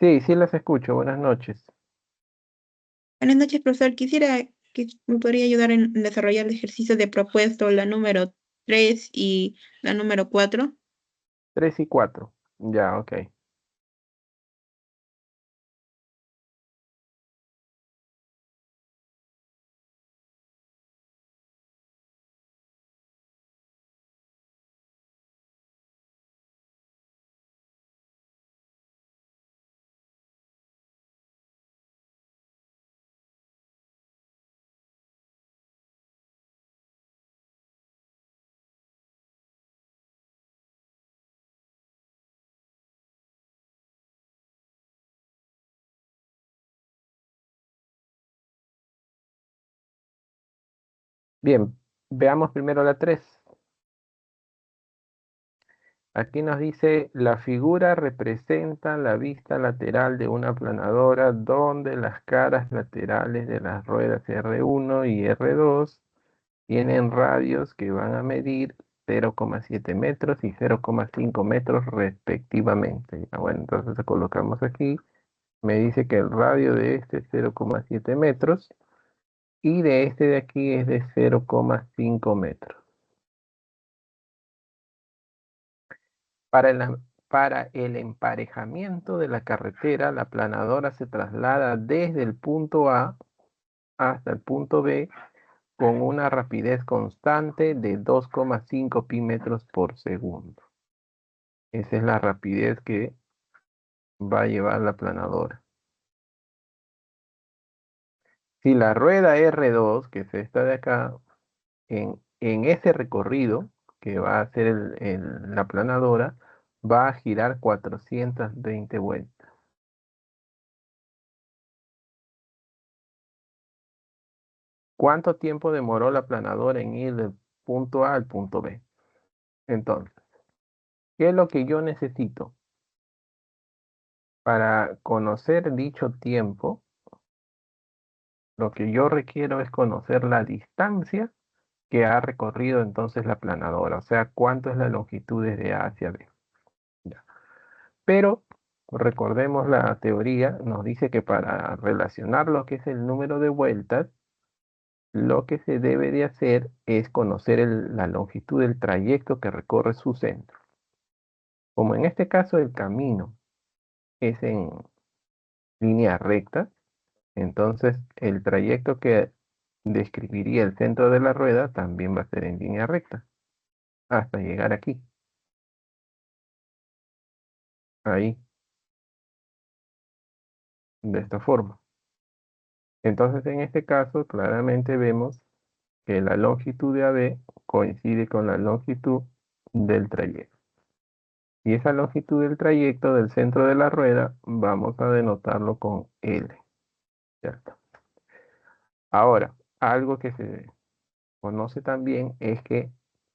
Sí, sí las escucho. Buenas noches. Buenas noches, profesor. Quisiera que me podría ayudar en desarrollar el ejercicio de propuesto, la número 3 y la número 4. 3 y 4. Ya, ok. Bien, veamos primero la 3. Aquí nos dice, la figura representa la vista lateral de una planadora donde las caras laterales de las ruedas R1 y R2 tienen radios que van a medir 0,7 metros y 0,5 metros respectivamente. Ya, bueno, entonces colocamos aquí. Me dice que el radio de este es 0,7 metros y de este de aquí es de 0,5 metros. Para para el emparejamiento de la carretera, la planadora se traslada desde el punto A hasta el punto B con una rapidez constante de 2,5 pi metros por segundo. Esa es la rapidez que va a llevar la planadora. Si la rueda R2, que es esta de acá, en ese recorrido que va a hacer la planadora, va a girar 420 vueltas. ¿Cuánto tiempo demoró la planadora en ir del punto A al punto B? Entonces, ¿qué es lo que yo necesito? Para conocer dicho tiempo, lo que yo requiero es conocer la distancia que ha recorrido entonces la planadora, o sea, cuánto es la longitud desde A hacia B. Ya. Pero recordemos la teoría, nos dice que para relacionar lo que es el número de vueltas, lo que se debe de hacer es conocer la longitud del trayecto que recorre su centro. Como en este caso el camino es en línea recta, entonces el trayecto que describiría el centro de la rueda también va a ser en línea recta hasta llegar aquí, ahí, de esta forma. Entonces en este caso claramente vemos que la longitud de AB coincide con la longitud del trayecto. Y esa longitud del trayecto del centro de la rueda vamos a denotarlo con L. ¿Cierto? Ahora, algo que se conoce también es que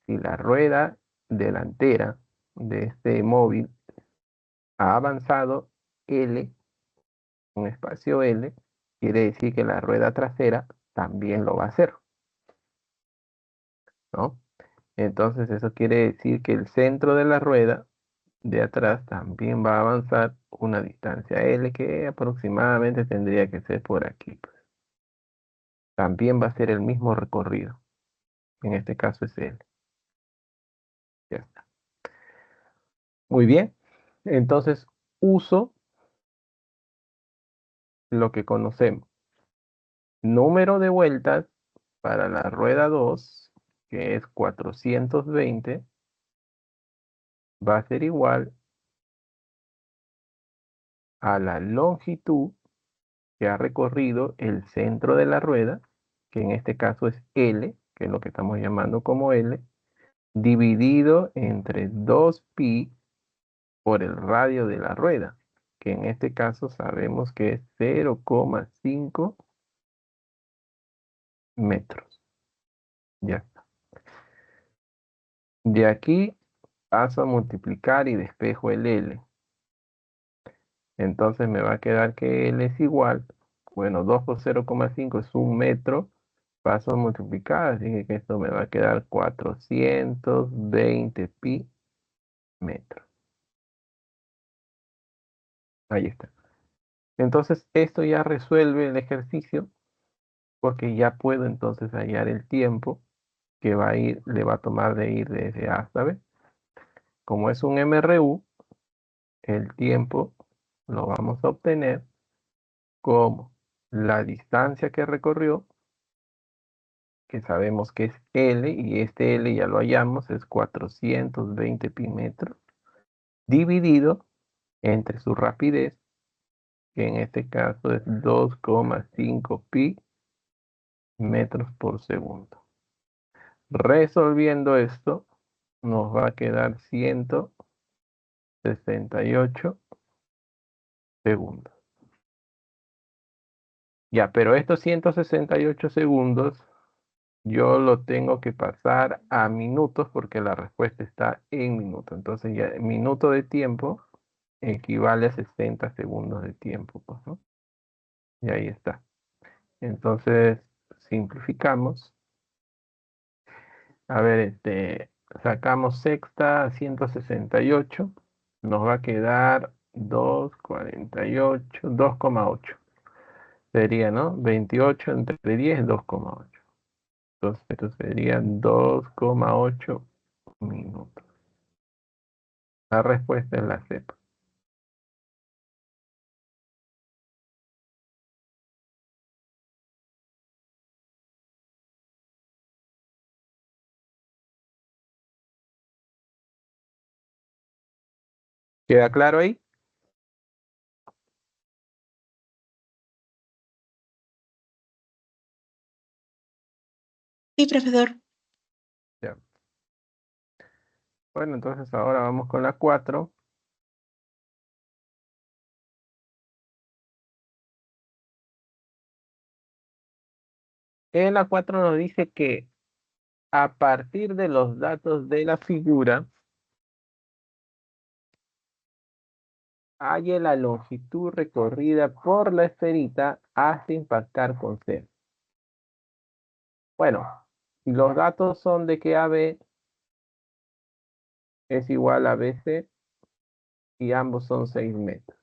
si la rueda delantera de este móvil ha avanzado L, un espacio L, quiere decir que la rueda trasera también lo va a hacer, ¿no? Entonces eso quiere decir que el centro de la rueda de atrás también va a avanzar una distancia L que aproximadamente tendría que ser por aquí, pues. También va a ser el mismo recorrido. En este caso es L. Ya está. Muy bien. Entonces uso lo que conocemos. Número de vueltas para la rueda 2, que es 420, va a ser igual a la longitud que ha recorrido el centro de la rueda, que en este caso es L, que es lo que estamos llamando como L, dividido entre 2pi por el radio de la rueda, que en este caso sabemos que es 0,5 metros. Ya está. De aquí paso a multiplicar y despejo el L. Entonces me va a quedar que L es igual, bueno, 2 por 0,5 es 1 metro, paso a multiplicar, así que esto me va a quedar 420 pi metros. Ahí está. Entonces, esto ya resuelve el ejercicio porque ya puedo entonces hallar el tiempo que va a ir, le va a tomar de ir desde A hasta B. Como es un MRU, el tiempo lo vamos a obtener como la distancia que recorrió, que sabemos que es L, y este L ya lo hallamos, es 420 pi metros, dividido entre su rapidez, que en este caso es 2,5 pi metros por segundo. Resolviendo esto, nos va a quedar 168 segundos. Ya, pero estos 168 segundos yo lo tengo que pasar a minutos porque la respuesta está en minutos. Entonces ya minuto de tiempo equivale a 60 segundos de tiempo, pues, ¿no? Y ahí está. Entonces simplificamos. A ver, sacamos sexta 168. Nos va a quedar 2,48, 2,8. Sería, ¿no? 28 entre 10, 2,8. Entonces, esto sería 2,8 minutos. La respuesta es la C. ¿Queda claro ahí? Sí, profesor. Ya. Bueno, entonces ahora vamos con la 4. En la 4 nos dice que a partir de los datos de la figura, halle la longitud recorrida por la esferita hasta impactar con C. Bueno, los datos son de que AB es igual a BC y ambos son 6 metros.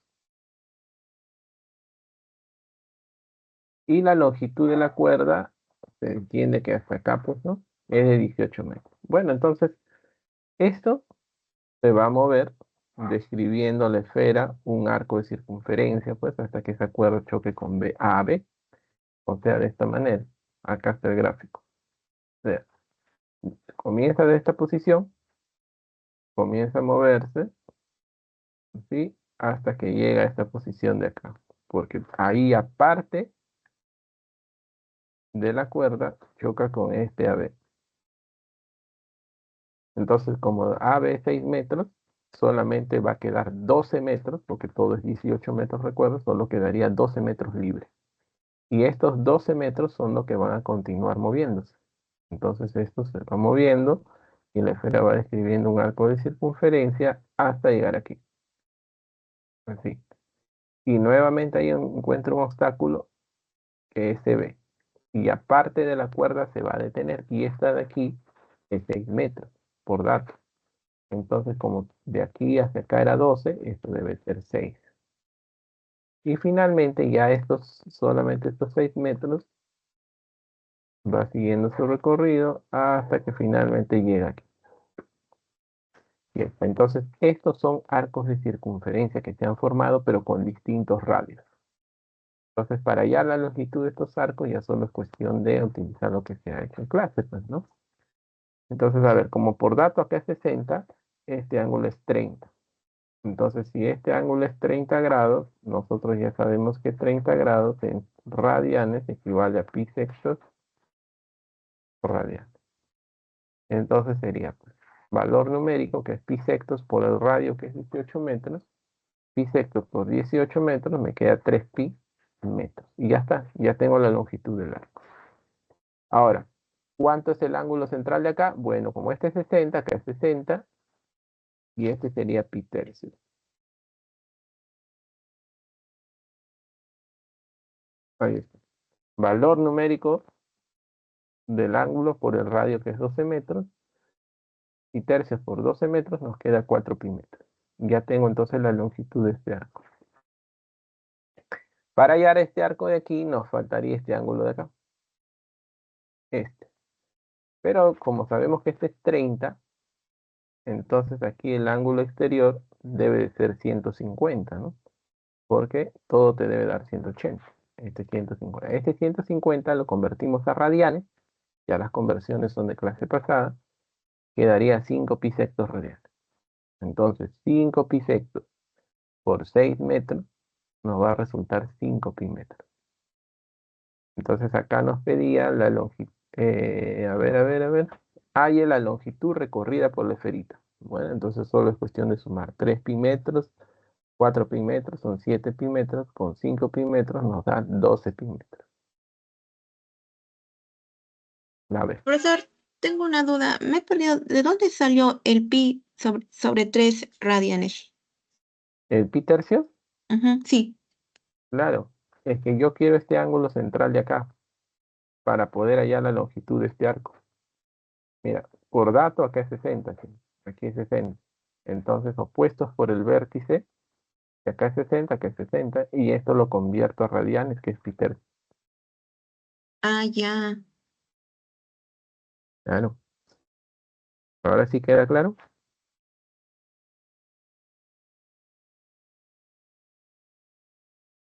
Y la longitud de la cuerda, se entiende que hasta acá, pues, ¿no? Es de 18 metros. Bueno, entonces, esto se va a mover describiendo la esfera un arco de circunferencia, pues, hasta que esa cuerda choque con AB. O sea, de esta manera. Acá está el gráfico. O sea, comienza de esta posición, comienza a moverse, ¿sí? Hasta que llega a esta posición de acá. Porque ahí, aparte de la cuerda, choca con este AB. Entonces, como AB es 6 metros, solamente va a quedar 12 metros, porque todo es 18 metros, recuerdo, solo quedaría 12 metros libres. Y estos 12 metros son los que van a continuar moviéndose. Entonces, esto se va moviendo y la esfera va describiendo un arco de circunferencia hasta llegar aquí. Así. Y nuevamente ahí encuentro un obstáculo que es CB. Y aparte de la cuerda se va a detener. Y esta de aquí es 6 metros por dato. Entonces, como de aquí hasta acá era 12, esto debe ser 6. Y finalmente, ya solamente estos 6 metros, va siguiendo su recorrido hasta que finalmente llega aquí. Bien, entonces, estos son arcos de circunferencia que se han formado, pero con distintos radios. Entonces, para hallar la longitud de estos arcos, ya solo es cuestión de utilizar lo que se ha hecho en clase, pues, ¿no? Entonces, a ver, como por dato acá es 60, este ángulo es 30. Entonces, si este ángulo es 30 grados, nosotros ya sabemos que 30 grados en radianes equivale a pi sextos por radian. Entonces sería, pues, valor numérico, que es pi sextos por el radio, que es 18 metros. Pi sextos por 18 metros me queda 3 pi metros. Y ya está, ya tengo la longitud del arco. Ahora, ¿cuánto es el ángulo central de acá? Bueno, como este es 60, acá es 60, y este sería pi tercios. Ahí está. Valor numérico del ángulo por el radio, que es 12 metros, y tercios por 12 metros nos queda 4 pi metros. Ya tengo entonces la longitud de este arco. Para hallar este arco de aquí nos faltaría este ángulo de acá. Este. Pero como sabemos que este es 30, entonces aquí el ángulo exterior debe de ser 150, ¿no? Porque todo te debe dar 180. Este 150. Este 150 lo convertimos a radianes. Ya las conversiones son de clase pasada. Quedaría 5 pi sectos radianes. Entonces 5 pi sectos por 6 metros nos va a resultar 5 pi metros. Entonces acá nos pedía la longitud. A ver. Hay la longitud recorrida por la esferita. Bueno, entonces solo es cuestión de sumar 3 pi metros, 4 pi metros, son 7 pi metros, con 5 pi metros nos da 12 pi metros. La B. Profesor, tengo una duda. Me he perdido. ¿De dónde salió el pi sobre 3 radianes? ¿El pi tercios? Ujú, sí. Claro, es que yo quiero este ángulo central de acá para poder hallar la longitud de este arco. Mira, por dato acá es 60, ¿sí? Aquí es 60. Entonces, opuestos por el vértice, que acá es 60, que es 60, y esto lo convierto a radianes, que es pi tercios. Ah, ya. Claro. Ahora sí queda claro.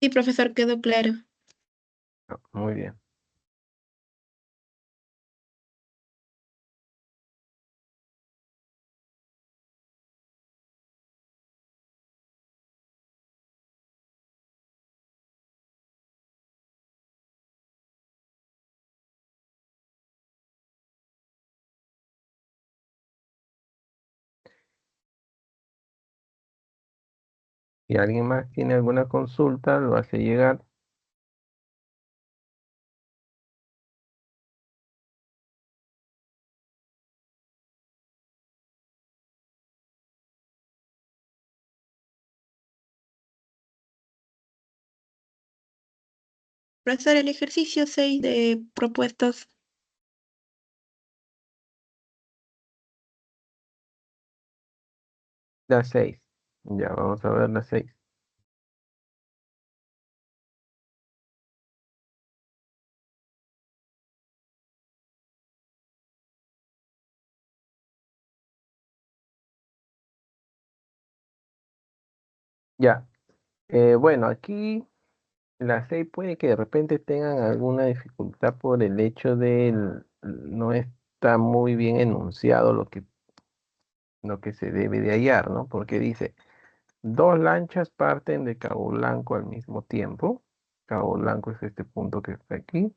Sí, profesor, quedó claro. Ah, muy bien. Si alguien más tiene alguna consulta, lo hace llegar. Profesor, el ejercicio 6 de propuestos. La 6. Ya, vamos a ver la 6. Ya. Bueno, aquí la 6 puede que de repente tengan alguna dificultad por el hecho de no está muy bien enunciado lo que se debe de hallar, ¿no? Porque dice, dos lanchas parten de Cabo Blanco al mismo tiempo. Cabo Blanco es este punto que está aquí,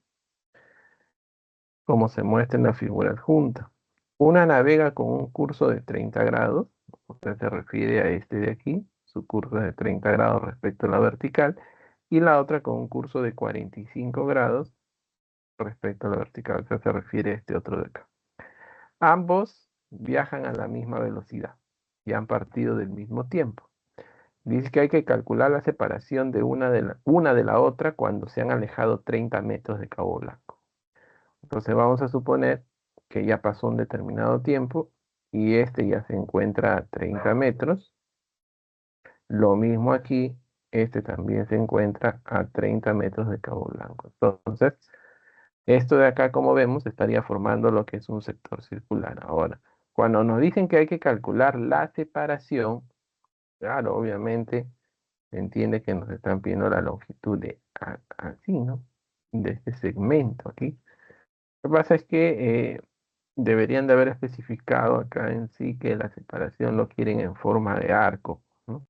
como se muestra en la figura adjunta. Una navega con un curso de 30 grados, usted se refiere a este de aquí, su curso es de 30 grados respecto a la vertical, y la otra con un curso de 45 grados respecto a la vertical, o sea, se refiere a este otro de acá. Ambos viajan a la misma velocidad y han partido del mismo tiempo. Dice que hay que calcular la separación de una de la otra cuando se han alejado 30 metros de Cabo Blanco. Entonces vamos a suponer que ya pasó un determinado tiempo y este ya se encuentra a 30 metros. Lo mismo aquí, este también se encuentra a 30 metros de Cabo Blanco. Entonces, esto de acá, como vemos, estaría formando lo que es un sector circular. Ahora, cuando nos dicen que hay que calcular la separación, claro, obviamente se entiende que nos están pidiendo la longitud de así, ¿no? De este segmento aquí. Lo que pasa es que deberían de haber especificado acá en sí que la separación lo quieren en forma de arco, ¿no?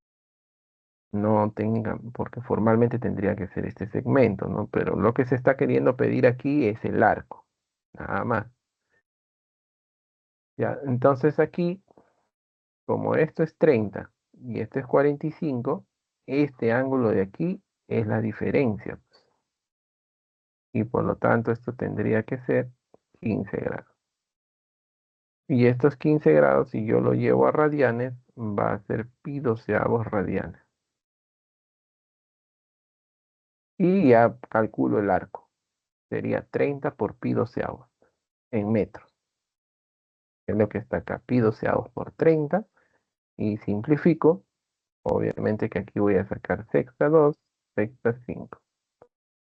No tengan, porque formalmente tendría que ser este segmento, ¿no? Pero lo que se está queriendo pedir aquí es el arco, nada más. Ya, entonces aquí, como esto es 30 y esto es 45, este ángulo de aquí es la diferencia, pues. Y por lo tanto esto tendría que ser 15 grados. Y estos 15 grados, si yo lo llevo a radianes, va a ser pi doceavos radianes. Y ya calculo el arco. Sería 30 por pi doceavos en metros. Es lo que está acá, pi doceavos por 30. Y simplifico. Obviamente que aquí voy a sacar sexta 2, sexta 5.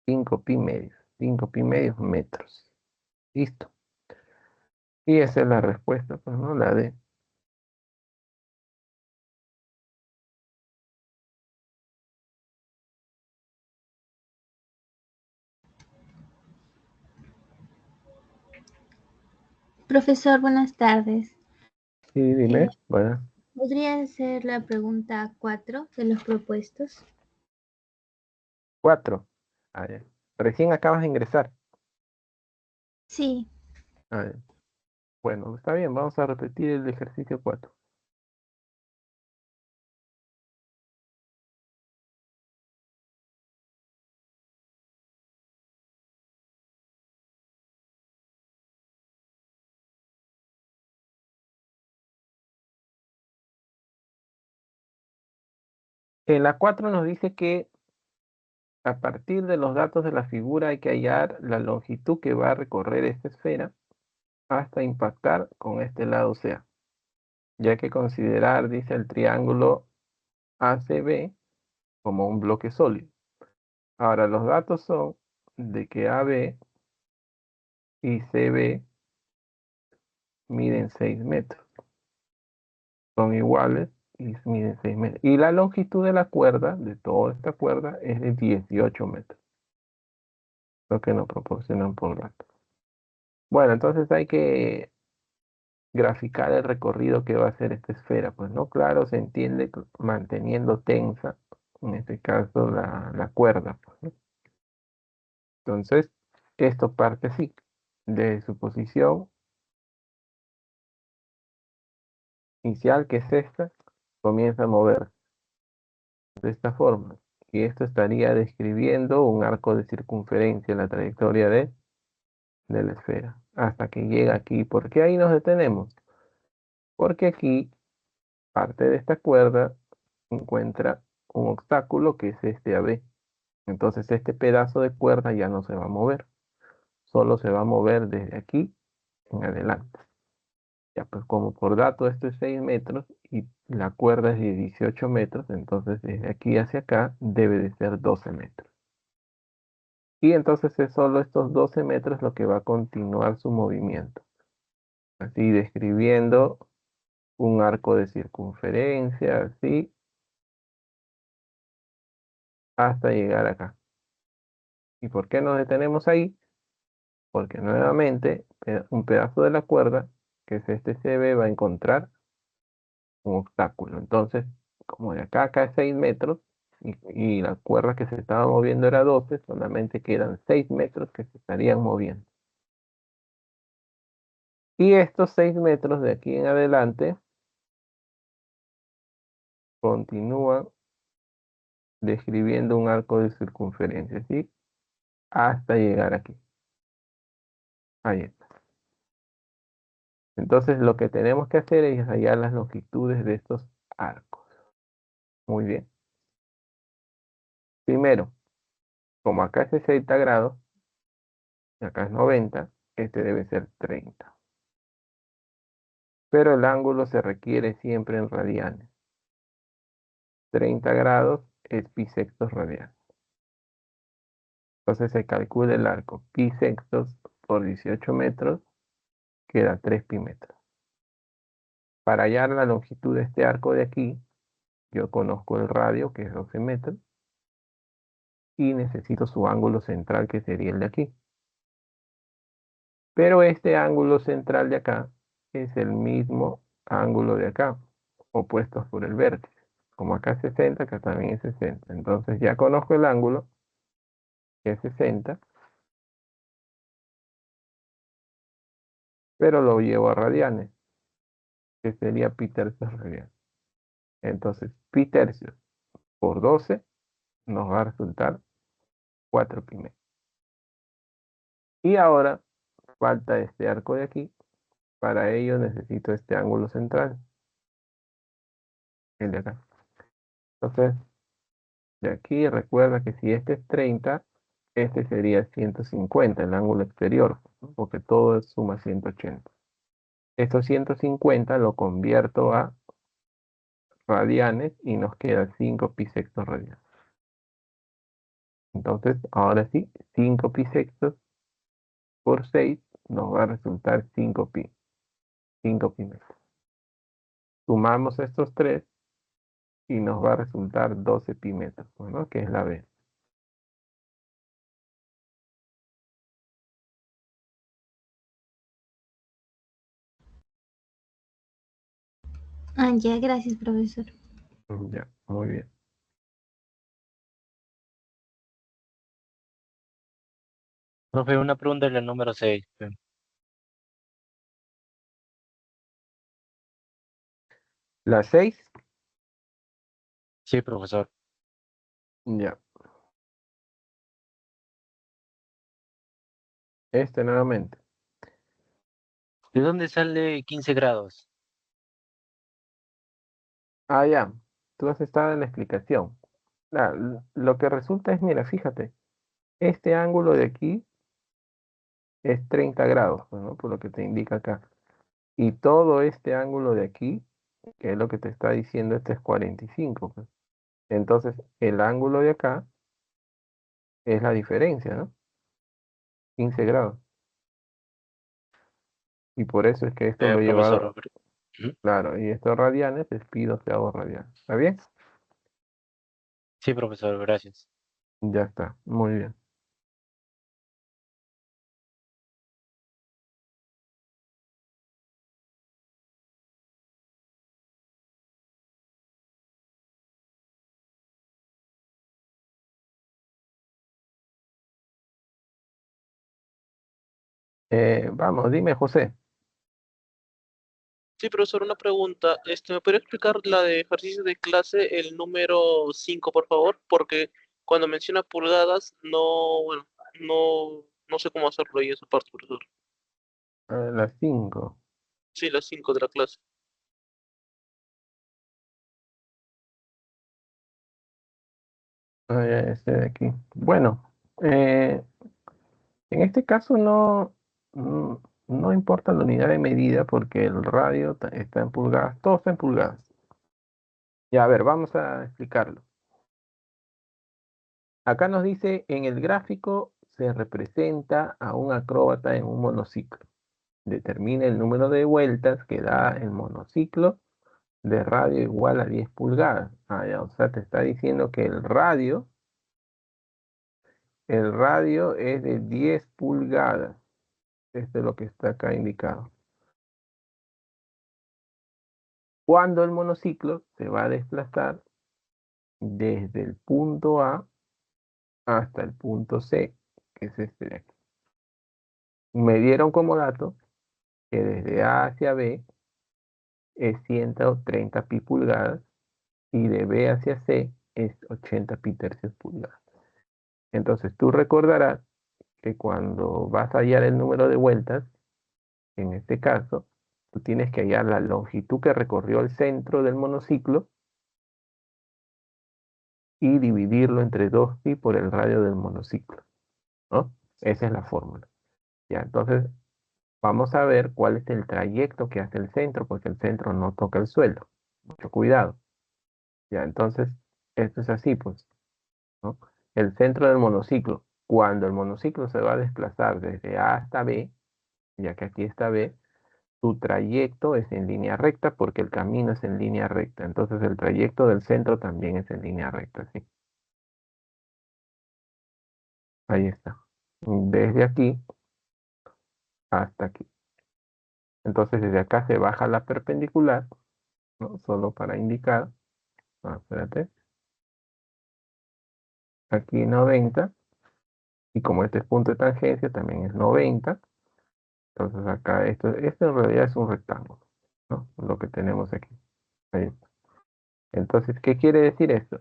5 pi medios. 5 pi medios metros. Listo. Y esa es la respuesta, pues, ¿no? La D. Profesor, buenas tardes. Sí, dime. Bueno, ¿Podría hacer la pregunta 4 de los propuestos? 4. A ver. Recién acabas de ingresar. Sí. A ver. Bueno, está bien, vamos a repetir el ejercicio 4. En la 4 nos dice que a partir de los datos de la figura hay que hallar la longitud que va a recorrer esta esfera hasta impactar con este lado CA. Ya que considerar, dice, el triángulo ACB como un bloque sólido. Ahora, los datos son de que AB y CB miden 6 metros. Son iguales y miden 6 metros. Y la longitud de la cuerda, de toda esta cuerda, es de 18 metros. Lo que nos proporcionan por datos. Bueno, entonces hay que graficar el recorrido que va a hacer esta esfera. Pues no, claro, se entiende manteniendo tensa, en este caso, la cuerda, pues, ¿no? Entonces, esto parte así, de su posición inicial, que es esta, comienza a mover de esta forma. Y esto estaría describiendo un arco de circunferencia en la trayectoria de la esfera, hasta que llega aquí. ¿Por qué ahí nos detenemos? Porque aquí, parte de esta cuerda, encuentra un obstáculo que es este AB. Entonces este pedazo de cuerda ya no se va a mover, solo se va a mover desde aquí en adelante. Ya pues como por dato esto es 6 metros y la cuerda es de 18 metros, entonces desde aquí hacia acá debe de ser 12 metros. Y entonces es solo estos 12 metros lo que va a continuar su movimiento. Así describiendo un arco de circunferencia, así, hasta llegar acá. ¿Y por qué nos detenemos ahí? Porque nuevamente un pedazo de la cuerda, que es este CB, va a encontrar un obstáculo. Entonces, como de acá a acá es 6 metros y la cuerda que se estaba moviendo era 12, solamente quedan 6 metros que se estarían moviendo. Y estos 6 metros de aquí en adelante continúan describiendo un arco de circunferencia, ¿sí? Hasta llegar aquí. Ahí está. Entonces lo que tenemos que hacer es hallar las longitudes de estos arcos. Muy bien. Primero, como acá es 60 grados, y acá es 90, este debe ser 30. Pero el ángulo se requiere siempre en radianes. 30 grados es pi sextos radianes. Entonces se calcula el arco. Pi sextos por 18 metros queda 3 pi metros. Para hallar la longitud de este arco de aquí, yo conozco el radio, que es 12 metros, y necesito su ángulo central, que sería el de aquí. Pero este ángulo central de acá es el mismo ángulo de acá, opuestos por el vértice. Como acá es 60, acá también es 60. Entonces ya conozco el ángulo, que es 60, pero lo llevo a radianes, que sería pi tercios radianes. Entonces, pi tercios por 12 nos va a resultar 4 pi metros. Y ahora falta este arco de aquí. Para ello necesito este ángulo central, el de acá. Entonces, de aquí recuerda que si este es 30, este sería 150, el ángulo exterior, ¿no? Porque todo suma 180. Estos 150 lo convierto a radianes y nos queda 5 pi sextos radianes. Entonces, ahora sí, 5 pi sextos por 6 nos va a resultar 5 pi. 5 pi metros. Sumamos estos tres y nos va a resultar 12 pi metros, ¿no? Que es la B. Ah, ya, gracias, profesor. Ya, muy bien. Profe, una pregunta de la número 6. La 6, Sí, profesor. ya. Este nuevamente. ¿De dónde sale 15 grados? Ah, ya. Tú has estado en la explicación. Lo que resulta es, mira, fíjate, este ángulo de aquí es 30 grados, pues, ¿no? Por lo que te indica acá. Y todo este ángulo de aquí, que es lo que te está diciendo, este es 45, pues. Entonces, el ángulo de acá es la diferencia, ¿no? 15 grados. Y por eso es que esto lo he Profesor. llevado, claro, y estos radianes es pi 12 radianes. ¿Está bien? Sí, profesor, gracias. Ya está, muy bien. Vamos, dime, José. Sí, profesor, una pregunta. ¿Me podría explicar la de ejercicio de clase, el número 5, por favor? Porque cuando menciona pulgadas, no, bueno, no sé cómo hacerlo ahí esa parte, profesor. A las 5. Sí, la 5 de la clase. Este de aquí. Bueno, eh, en este caso no importa la unidad de medida porque el radio está en pulgadas, todo está en pulgadas. Ya, a ver, vamos a explicarlo. Acá nos dice, en el gráfico se representa a un acróbata en un monociclo. Determina el número de vueltas que da el monociclo de radio igual a 10 pulgadas. Ah, ya, o sea, te está diciendo que el radio es de 10 pulgadas. Esto es lo que está acá indicado. Cuando el monociclo se va a desplazar desde el punto A hasta el punto C, que es este de aquí. Me dieron como dato que desde A hacia B es 130 pi pulgadas y de B hacia C es 80 pi tercios pulgadas. Entonces tú recordarás que cuando vas a hallar el número de vueltas, en este caso, tú tienes que hallar la longitud que recorrió el centro del monociclo y dividirlo entre 2pi por el radio del monociclo, ¿no? Esa es la fórmula. Ya, entonces vamos a ver cuál es el trayecto que hace el centro, porque el centro no toca el suelo. Mucho cuidado. Ya, entonces, esto es así, pues, ¿no? El centro del monociclo, cuando el monociclo se va a desplazar desde A hasta B, ya que aquí está B, su trayecto es en línea recta porque el camino es en línea recta. Entonces el trayecto del centro también es en línea recta, ¿sí? Ahí está. Desde aquí hasta aquí. Entonces desde acá se baja la perpendicular, ¿no? Solo para indicar. Espérate. Aquí 90. Y como este es punto de tangencia, también es 90. Entonces acá esto en realidad es un rectángulo, ¿no? Lo que tenemos aquí. Ahí está. Entonces, ¿qué quiere decir esto?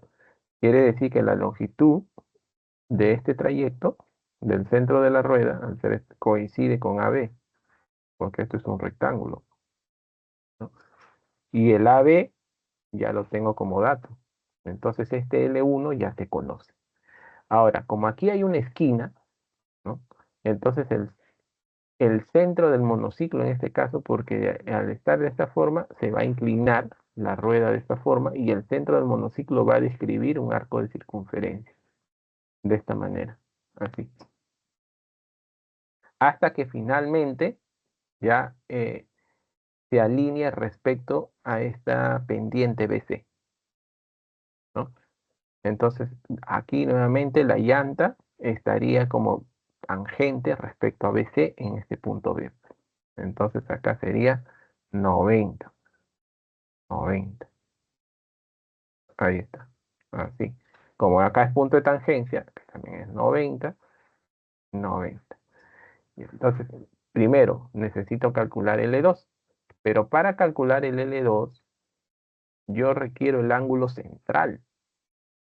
Quiere decir que la longitud de este trayecto del centro de la rueda coincide con AB, porque esto es un rectángulo, ¿no? Y el AB ya lo tengo como dato. Entonces este L1 ya se conoce. Ahora, como aquí hay una esquina, ¿no? Entonces el centro del monociclo en este caso, porque al estar de esta forma, se va a inclinar la rueda de esta forma y el centro del monociclo va a describir un arco de circunferencia. de esta manera, así. Hasta que finalmente ya se alinee respecto a esta pendiente BC, ¿no? Entonces, aquí nuevamente la llanta estaría como tangente respecto a BC en este punto B. Entonces acá sería 90. 90. Ahí está. Así. Como acá es punto de tangencia, que también es 90, 90. Y entonces, primero necesito calcular L2. Pero para calcular el L2, yo requiero el ángulo central.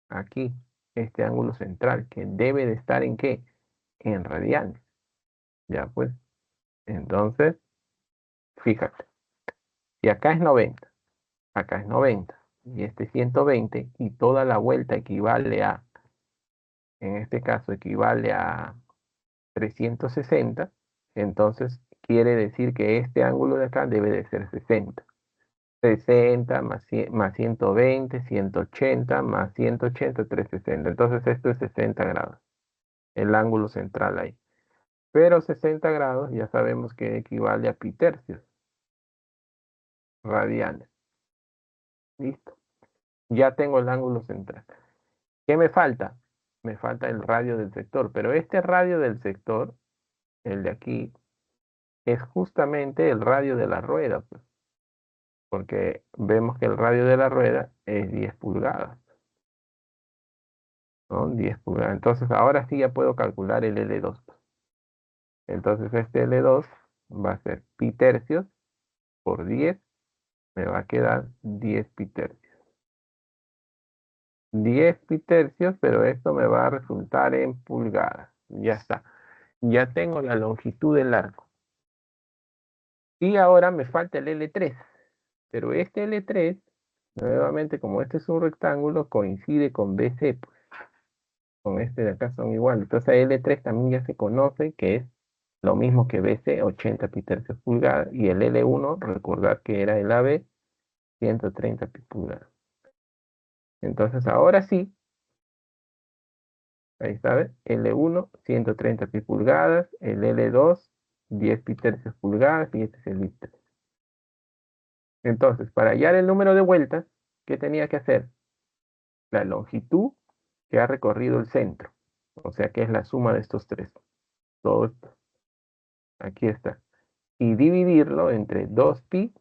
Aquí, este ángulo central, que debe de estar ¿en qué? En radianes. Ya pues. Entonces, fíjate. Y acá es 90. Acá es 90. Y este 120. Y toda la vuelta equivale a, en este caso, equivale a 360. Entonces, quiere decir que este ángulo de acá debe de ser 60. 60 más 120, 180 más 180, 360. Entonces esto es 60 grados, el ángulo central ahí. Pero 60 grados ya sabemos que equivale a pi tercios radianes. Listo. Ya tengo el ángulo central. ¿Qué me falta? Me falta el radio del sector, pero este radio del sector, el de aquí, es justamente el radio de la rueda, pues, porque vemos que el radio de la rueda es 10 pulgadas. ¿No? 10 pulgadas. Entonces ahora sí ya puedo calcular el L2. Entonces este L2 va a ser pi tercios por 10. Me va a quedar 10 pi tercios. 10 pi tercios, pero esto me va a resultar en pulgadas. Ya está. Ya tengo la longitud del arco. Y ahora me falta el L3. Pero este L3, nuevamente como este es un rectángulo, coincide con BC. Pues, con este de acá son iguales. Entonces L3 también ya se conoce que es lo mismo que BC, 80 pi tercios pulgadas, y el L1, recordar que era el AB, 130 pi pulgadas. Entonces ahora sí, ahí está, ¿ves? L1, 130 pi pulgadas, el L2, 10 pi tercios pulgadas, y este es el I3. Entonces, para hallar el número de vueltas, ¿qué tenía que hacer? La longitud que ha recorrido el centro, o sea que es la suma de estos tres. Todo esto, aquí está. Y dividirlo entre 2pi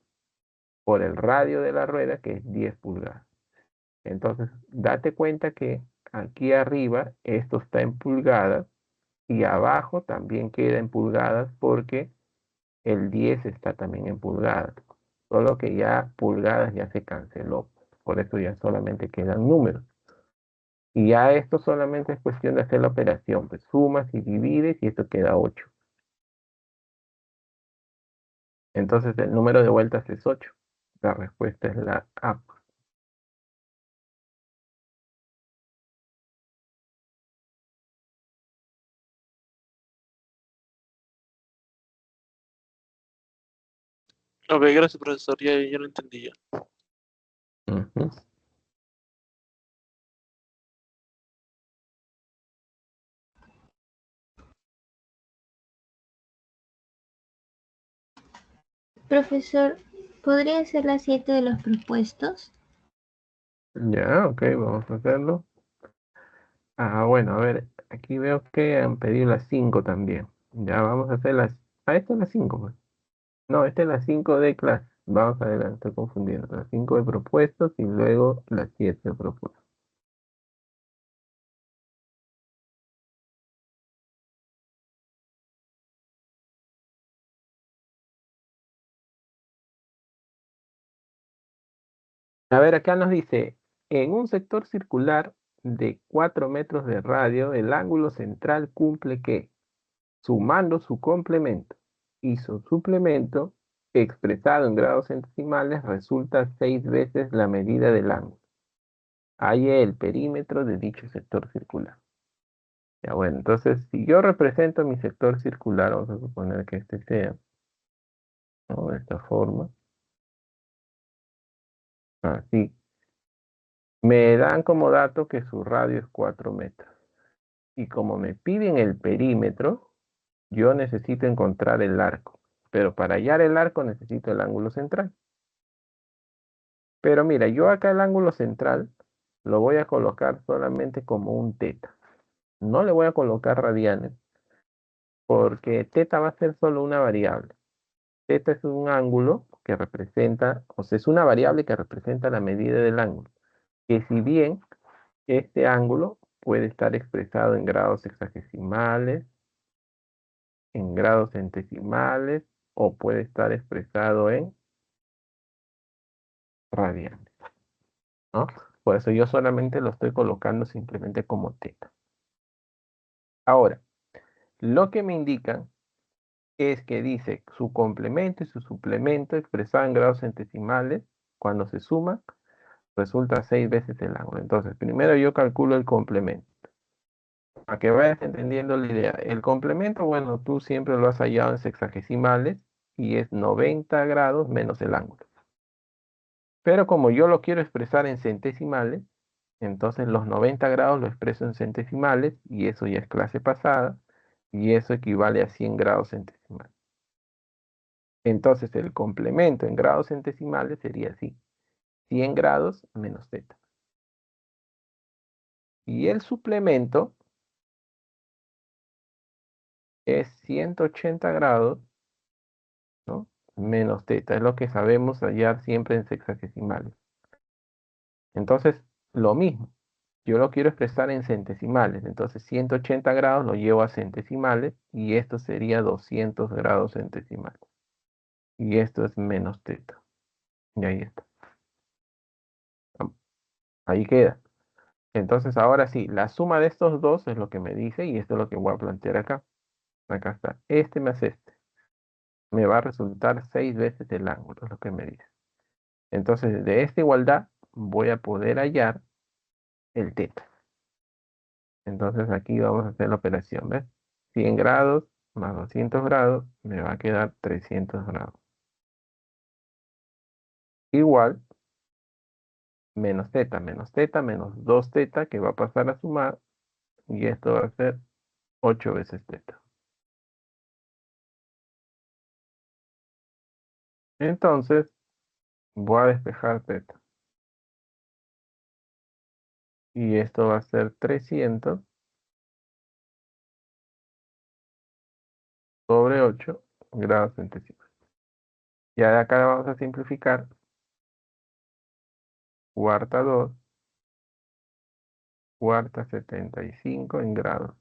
por el radio de la rueda, que es 10 pulgadas. Entonces, date cuenta que aquí arriba esto está en pulgadas y abajo también queda en pulgadas porque el 10 está también en pulgadas. Solo que ya pulgadas ya se canceló. Por eso ya solamente quedan números. Y ya esto solamente es cuestión de hacer la operación. Pues sumas y divides y esto queda 8. Entonces el número de vueltas es 8. La respuesta es la A. Ok, gracias, profesor. Ya lo entendí ya. Ujú. Profesor, ¿podría ser las 7 de los propuestos? Ya, ok, vamos a hacerlo. Ah, bueno, a ver, aquí veo que han pedido las 5 también. Ya vamos a hacer las... Ah, esta es la 5, pues. No, esta es la 5 de clase. Vamos a ver, estoy confundiendo. Las 5 de propuestos y luego las 7 de propuestos. A ver, acá nos dice, en un sector circular de 4 metros de radio, el ángulo central cumple que, sumando su complemento y su suplemento, expresado en grados centesimales, resulta 6 veces la medida del ángulo. Halle el perímetro de dicho sector circular. Ya bueno, entonces, si yo represento mi sector circular, vamos a suponer que este sea, ¿no? De esta forma. Así. Me dan como dato que su radio es 4 metros. Y como me piden el perímetro, yo necesito encontrar el arco. Pero para hallar el arco necesito el ángulo central. Pero mira, yo acá el ángulo central lo voy a colocar solamente como un teta. No le voy a colocar radianes, porque teta va a ser solo una variable. Teta es un ángulo que representa, o sea, es una variable que representa la medida del ángulo. Que si bien este ángulo puede estar expresado en grados sexagesimales, en grados centesimales, o puede estar expresado en radianes, ¿no? Por eso yo solamente lo estoy colocando simplemente como teta. Ahora, lo que me indican es que dice su complemento y su suplemento expresado en grados centesimales, cuando se suman, resulta 6 veces el ángulo. Entonces, primero yo calculo el complemento. Para que vayas entendiendo la idea. El complemento, bueno, tú siempre lo has hallado en sexagesimales y es 90 grados menos el ángulo. Pero como yo lo quiero expresar en centesimales, entonces los 90 grados lo expreso en centesimales y eso ya es clase pasada y eso equivale a 100 grados centesimales. Entonces el complemento en grados centesimales sería así, 100 grados menos θ. Y el suplemento es 180 grados, ¿no? Menos θ, es lo que sabemos hallar siempre en sexagesimales. Entonces, lo mismo, yo lo quiero expresar en centesimales, entonces 180 grados lo llevo a centesimales y esto sería 200 grados centesimales. Y esto es menos θ. Y ahí está. Ahí queda. Entonces, ahora sí, la suma de estos dos es lo que me dice y esto es lo que voy a plantear acá. Acá está. Este más este. Me va a resultar 6 veces el ángulo, es lo que me dice. Entonces, de esta igualdad voy a poder hallar el θ. Entonces, aquí vamos a hacer la operación, ¿ves? 100 grados más 200 grados me va a quedar 300 grados. Igual, menos θ, menos 2θ que va a pasar a sumar y esto va a ser 8 veces θ. Entonces, voy a despejar θ. Y esto va a ser 300 sobre 8 grados centésimos. Ya de acá vamos a simplificar. Cuarta 2, cuarta 75 en grados.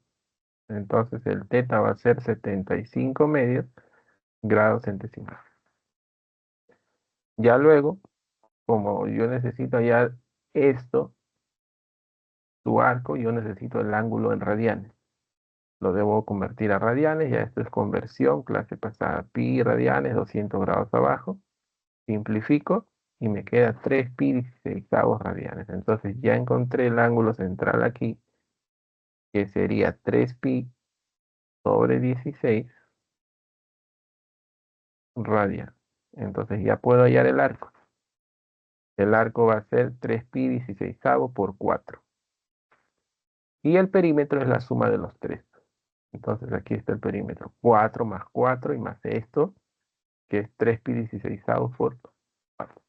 Entonces el θ va a ser 75 medios grados centésimos. Ya luego, como yo necesito hallar esto, su arco, yo necesito el ángulo en radianes. Lo debo convertir a radianes, ya esto es conversión, clase pasada, pi radianes, 200 grados abajo. Simplifico y me queda 3 pi 16 radianes. Entonces ya encontré el ángulo central aquí, que sería 3 pi sobre 16 radianes. Entonces ya puedo hallar el arco. El arco va a ser 3 pi 16 por 4. Y el perímetro es la suma de los tres. Entonces aquí está el perímetro. 4 más 4 y más esto, que es 3 pi 16 por 4.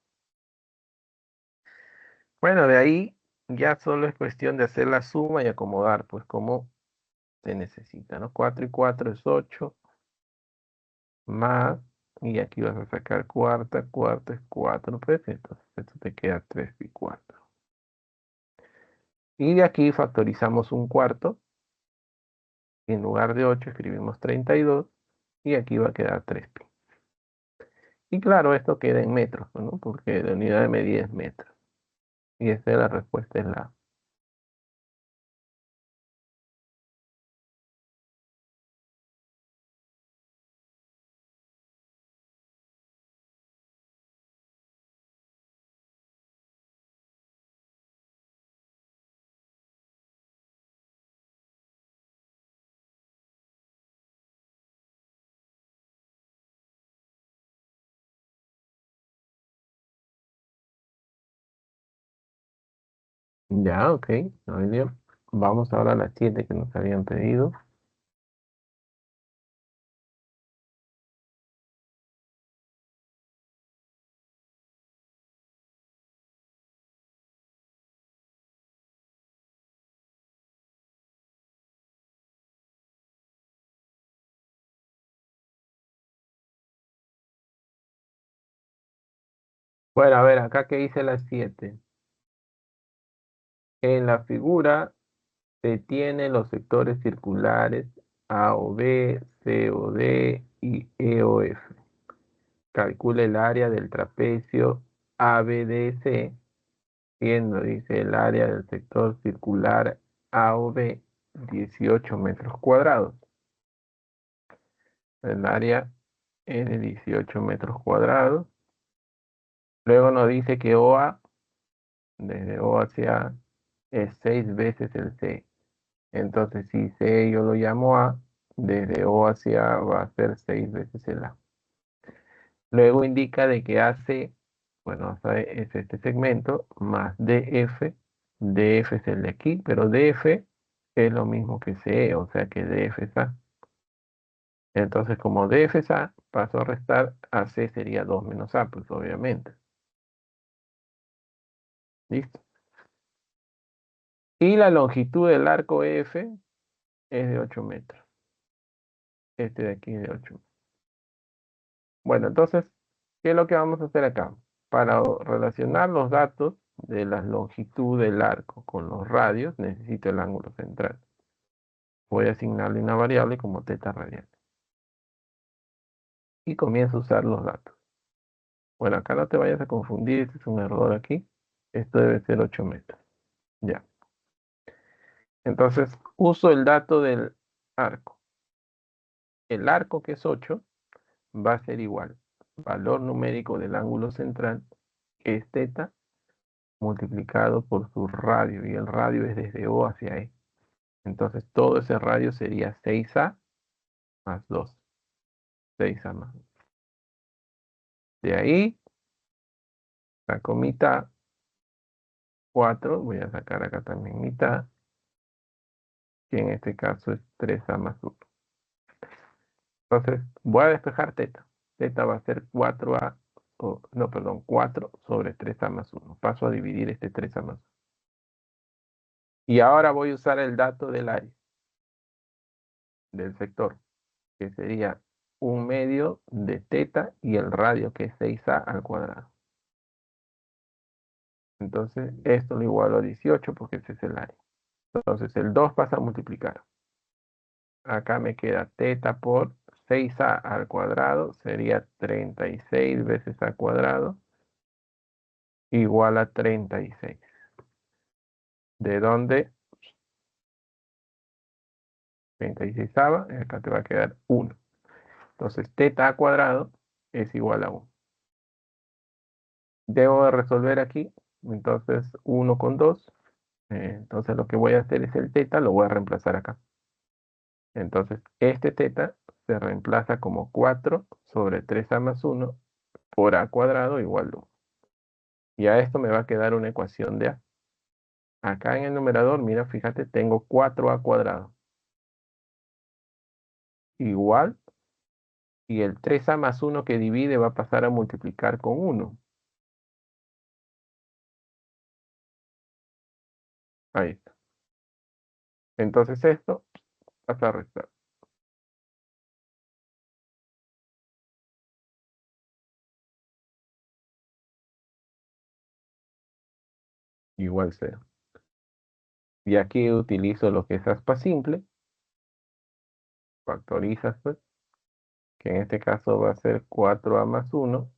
Bueno, de ahí ya solo es cuestión de hacer la suma y acomodar, pues como se necesita, ¿no? 4 y 4 es 8, más, y aquí vas a sacar cuarta, cuarta es 4, pues entonces esto te queda 3 pi 4. Y de aquí factorizamos un cuarto, y en lugar de 8 escribimos 32, y aquí va a quedar 3 pi. Y claro, esto queda en metros, ¿no? Porque la unidad de medida es metros. Y esa es la respuesta, es la A. Ya, ok, no hay lío. Vamos ahora a las 7 que nos habían pedido. Bueno, a ver, acá que dice las 7. En la figura se tienen los sectores circulares A o B, C o D y E o F. Calcula el área del trapecio ABDC, siendo, dice, el área del sector circular A o B 18 metros cuadrados. El área es de 18 metros cuadrados. Luego nos dice que OA, desde O hacia A, es 6 veces el C. Entonces, si C yo lo llamo A, desde O hacia A va a ser 6 veces el A. Luego indica de que AC, bueno, AC es este segmento, más DF. DF es el de aquí, pero DF es lo mismo que CE, o sea que DF es A. Entonces, como DF es A, paso a restar, AC sería 2 menos A, pues obviamente. ¿Listo? Y la longitud del arco F es de 8 metros. Este de aquí es de 8 metros. Bueno, entonces, ¿qué es lo que vamos a hacer acá? Para relacionar los datos de la longitud del arco con los radios, necesito el ángulo central. Voy a asignarle una variable como teta radial. Y comienzo a usar los datos. Bueno, acá no te vayas a confundir, este es un error aquí. Esto debe ser 8 metros. Ya. Entonces, uso el dato del arco. El arco, que es 8, va a ser igual. Valor numérico del ángulo central, que es teta, multiplicado por su radio, y el radio es desde O hacia E. Entonces todo ese radio sería 6A más 2. 6A más 2. De ahí saco mitad, 4, voy a sacar acá también mitad, que en este caso es 3A más 1. Entonces voy a despejar teta. Teta va a ser 4A, no, perdón, 4 sobre 3A más 1. Paso a dividir este 3A más 1. Y ahora voy a usar el dato del área, del sector, que sería 1/2 de teta y el radio, que es 6A al cuadrado. Entonces esto lo igualo a 18 porque ese es el área. Entonces el 2 pasa a multiplicar. Acá me queda teta por 6A al cuadrado, sería 36 veces A cuadrado, igual a 36. ¿De dónde? 36ava, y acá te va a quedar 1. Entonces teta A cuadrado es igual a 1. Debo de resolver aquí, entonces 1 con 2. Entonces lo que voy a hacer es el teta, lo voy a reemplazar acá. Entonces este teta se reemplaza como 4 sobre 3A más 1 por A cuadrado igual a 1. Y a esto me va a quedar una ecuación de A. Acá en el numerador, mira, fíjate, tengo 4A cuadrado igual, y el 3A más 1 que divide va a pasar a multiplicar con 1. Ahí está. Entonces esto pasa a restar. Igual 0. Y aquí utilizo lo que es aspa simple. Factorizas, pues, que en este caso va a ser 4A más 1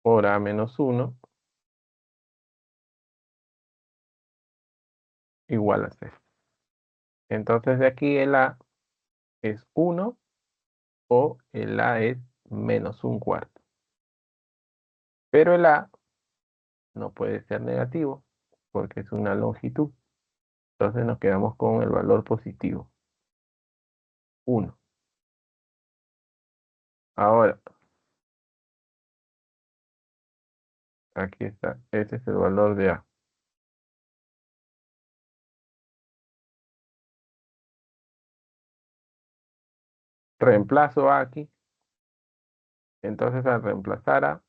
por A menos 1 igual a 0. Entonces de aquí el A es 1 o el A es menos 1/4. Pero el A no puede ser negativo porque es una longitud. Entonces nos quedamos con el valor positivo, 1. Ahora, aquí está, ese es el valor de A. reemplazo A aquí. Entonces al reemplazar a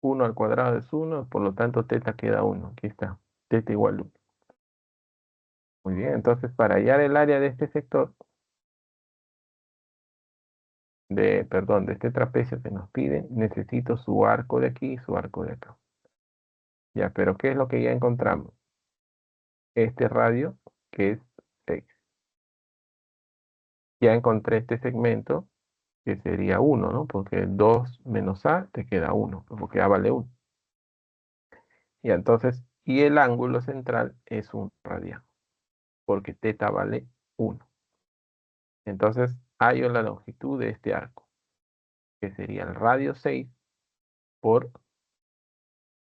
1 al cuadrado es 1, por lo tanto teta queda 1. Aquí está, teta igual a 1. Muy bien, entonces para hallar el área de este sector, perdón, de este trapecio que nos piden, necesito su arco de aquí y su arco de acá. Ya, pero ¿qué es lo que ya encontramos? Este radio, que es 6. Ya encontré este segmento, que sería 1, ¿no? Porque 2 menos A te queda 1, porque A vale 1. Y entonces, y el ángulo central es 1 radiano, porque teta vale 1. Entonces, hallo la longitud de este arco, que sería el radio 6 por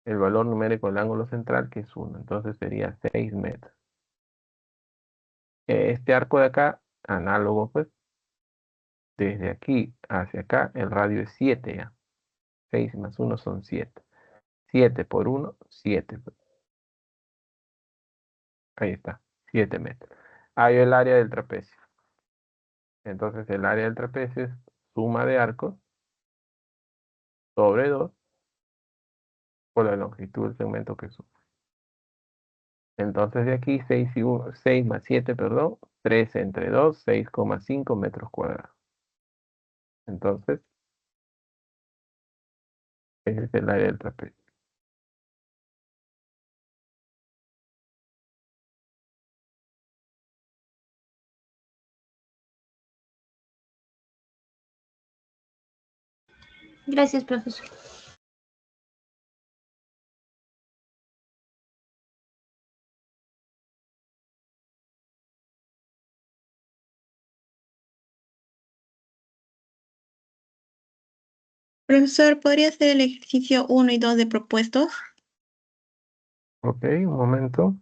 el valor numérico del ángulo central, que es 1. Entonces sería 6 metros. Este arco de acá, análogo pues, desde aquí hacia acá, el radio es 7 ya. 6 más 1 son 7. 7 por 1, 7. Ahí está, 7 metros. Hallo el área del trapecio. Entonces el área del trapecio es suma de arcos sobre 2 por la longitud del segmento que suma. Entonces de aquí 6, y 1, 6 más 7, perdón, 3 entre 2, 6,5 metros cuadrados. Entonces, ese es el área del trapecio. Gracias, profesor. Profesor, ¿podría hacer el ejercicio 1 y 2 de propuestos? Ok, un momento.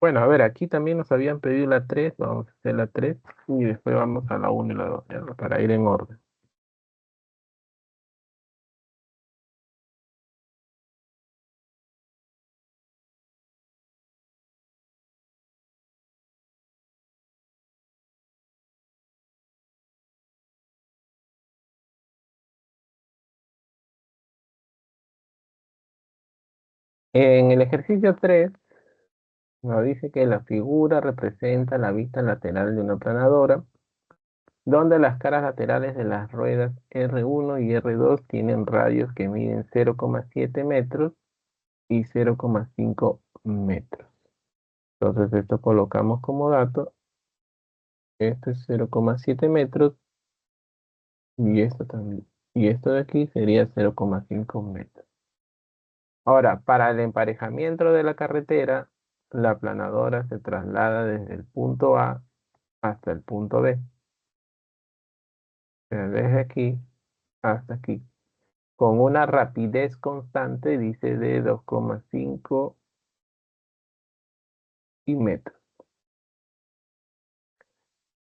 Bueno, a ver, aquí también nos habían pedido la 3, vamos a hacer la 3 y después vamos a la 1 y la 2, ¿ya? Para ir en orden. En el ejercicio 3 nos dice que la figura representa la vista lateral de una planadora, donde las caras laterales de las ruedas R1 y R2 tienen radios que miden 0,7 metros y 0,5 metros. Entonces esto colocamos como dato. Esto es 0,7 metros y esto también. Y esto de aquí sería 0,5 metros. Ahora, para el emparejamiento de la carretera, la planadora se traslada desde el punto A hasta el punto B. O sea, desde aquí hasta aquí. Con una rapidez constante, dice de 2,5 y metros.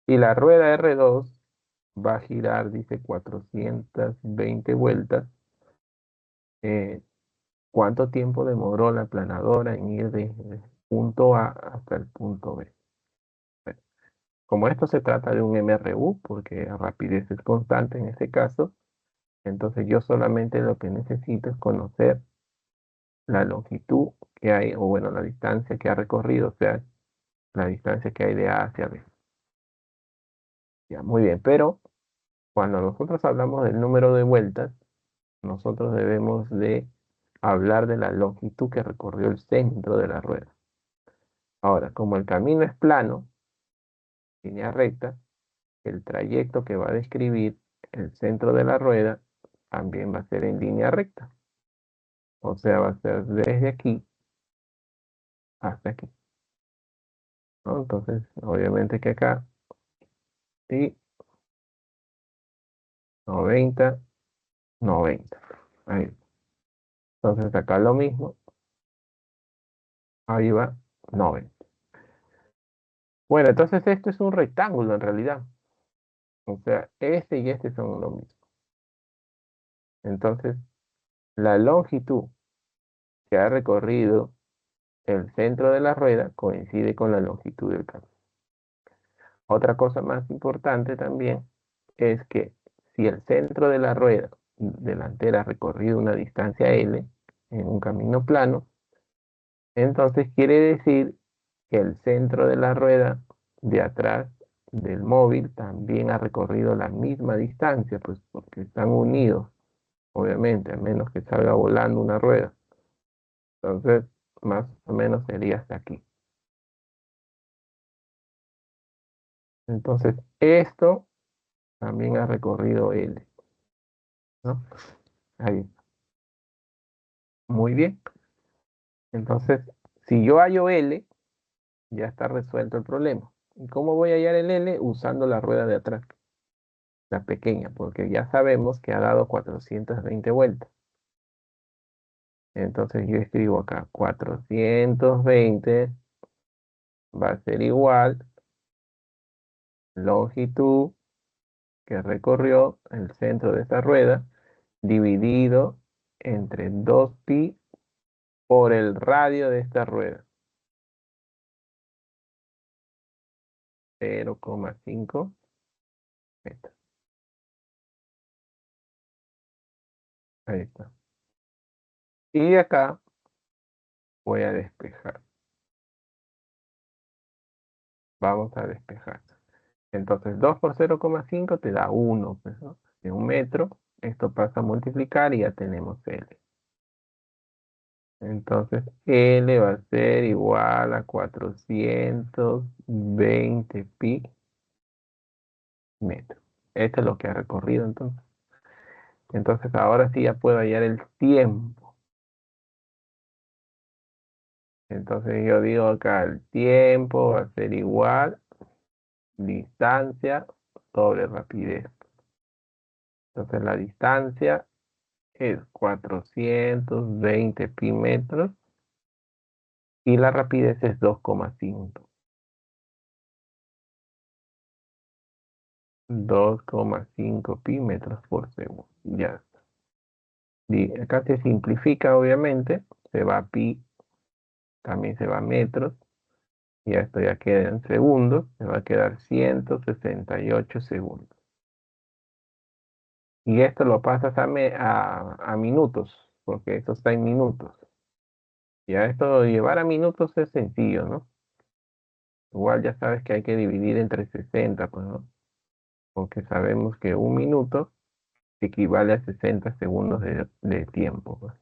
Y la rueda R2 va a girar, dice 420 vueltas. ¿Cuánto tiempo demoró la planadora en ir desde el punto A hasta el punto B? Bueno, como esto se trata de un MRU, porque la rapidez es constante en este caso, entonces yo solamente lo que necesito es conocer la longitud que hay, o bueno, la distancia que ha recorrido, o sea, la distancia que hay de A hacia B. Ya, muy bien, pero cuando nosotros hablamos del número de vueltas, nosotros debemos de hablar de la longitud que recorrió el centro de la rueda. Ahora, como el camino es plano, línea recta, el trayecto que va a describir el centro de la rueda también va a ser en línea recta. O sea, va a ser desde aquí hasta aquí, ¿no? Entonces, obviamente que acá, y 90, 90. Ahí. Entonces acá lo mismo, ahí va 90. Bueno, entonces esto es un rectángulo en realidad. O sea, este y este son lo mismo. Entonces, la longitud que ha recorrido el centro de la rueda coincide con la longitud del camino. Otra cosa más importante también es que si el centro de la rueda delantera ha recorrido una distancia L en un camino plano, entonces quiere decir que el centro de la rueda de atrás del móvil también ha recorrido la misma distancia, pues porque están unidos, obviamente, a menos que salga volando una rueda. Entonces, más o menos sería hasta aquí. Entonces, esto también ha recorrido L, ¿no? Ahí. Muy bien. Entonces, si yo hallo L, ya está resuelto el problema. ¿Y cómo voy a hallar el L? Usando la rueda de atrás, la pequeña, porque ya sabemos que ha dado 420 vueltas. Entonces yo escribo acá 420 va a ser igual longitud que recorrió el centro de esta rueda dividido entre 2pi por el radio de esta rueda. 0,5 metros. Ahí está. Y acá voy a despejar. Vamos a despejar. Entonces 2 por 0,5 te da 1, pues, ¿no? De 1 metro. Esto pasa a multiplicar y ya tenemos L. Entonces L va a ser igual a 420 pi metros. Esto es lo que ha recorrido entonces. Entonces ahora sí ya puedo hallar el tiempo. Entonces yo digo acá el tiempo va a ser igual distancia sobre rapidez. Entonces la distancia es 420 pi metros y la rapidez es 2,5. 2,5 pi metros por segundo. Ya está. Y acá se simplifica, obviamente. Se va a pi, también se va a metros. Y esto ya queda en segundos. Se va a quedar 168 segundos. Y esto lo pasas a minutos, porque esto está en minutos. Ya esto de llevar a minutos es sencillo, ¿no? Igual ya sabes que hay que dividir entre 60, pues, ¿no? Porque sabemos que un minuto equivale a 60 segundos de tiempo, pues.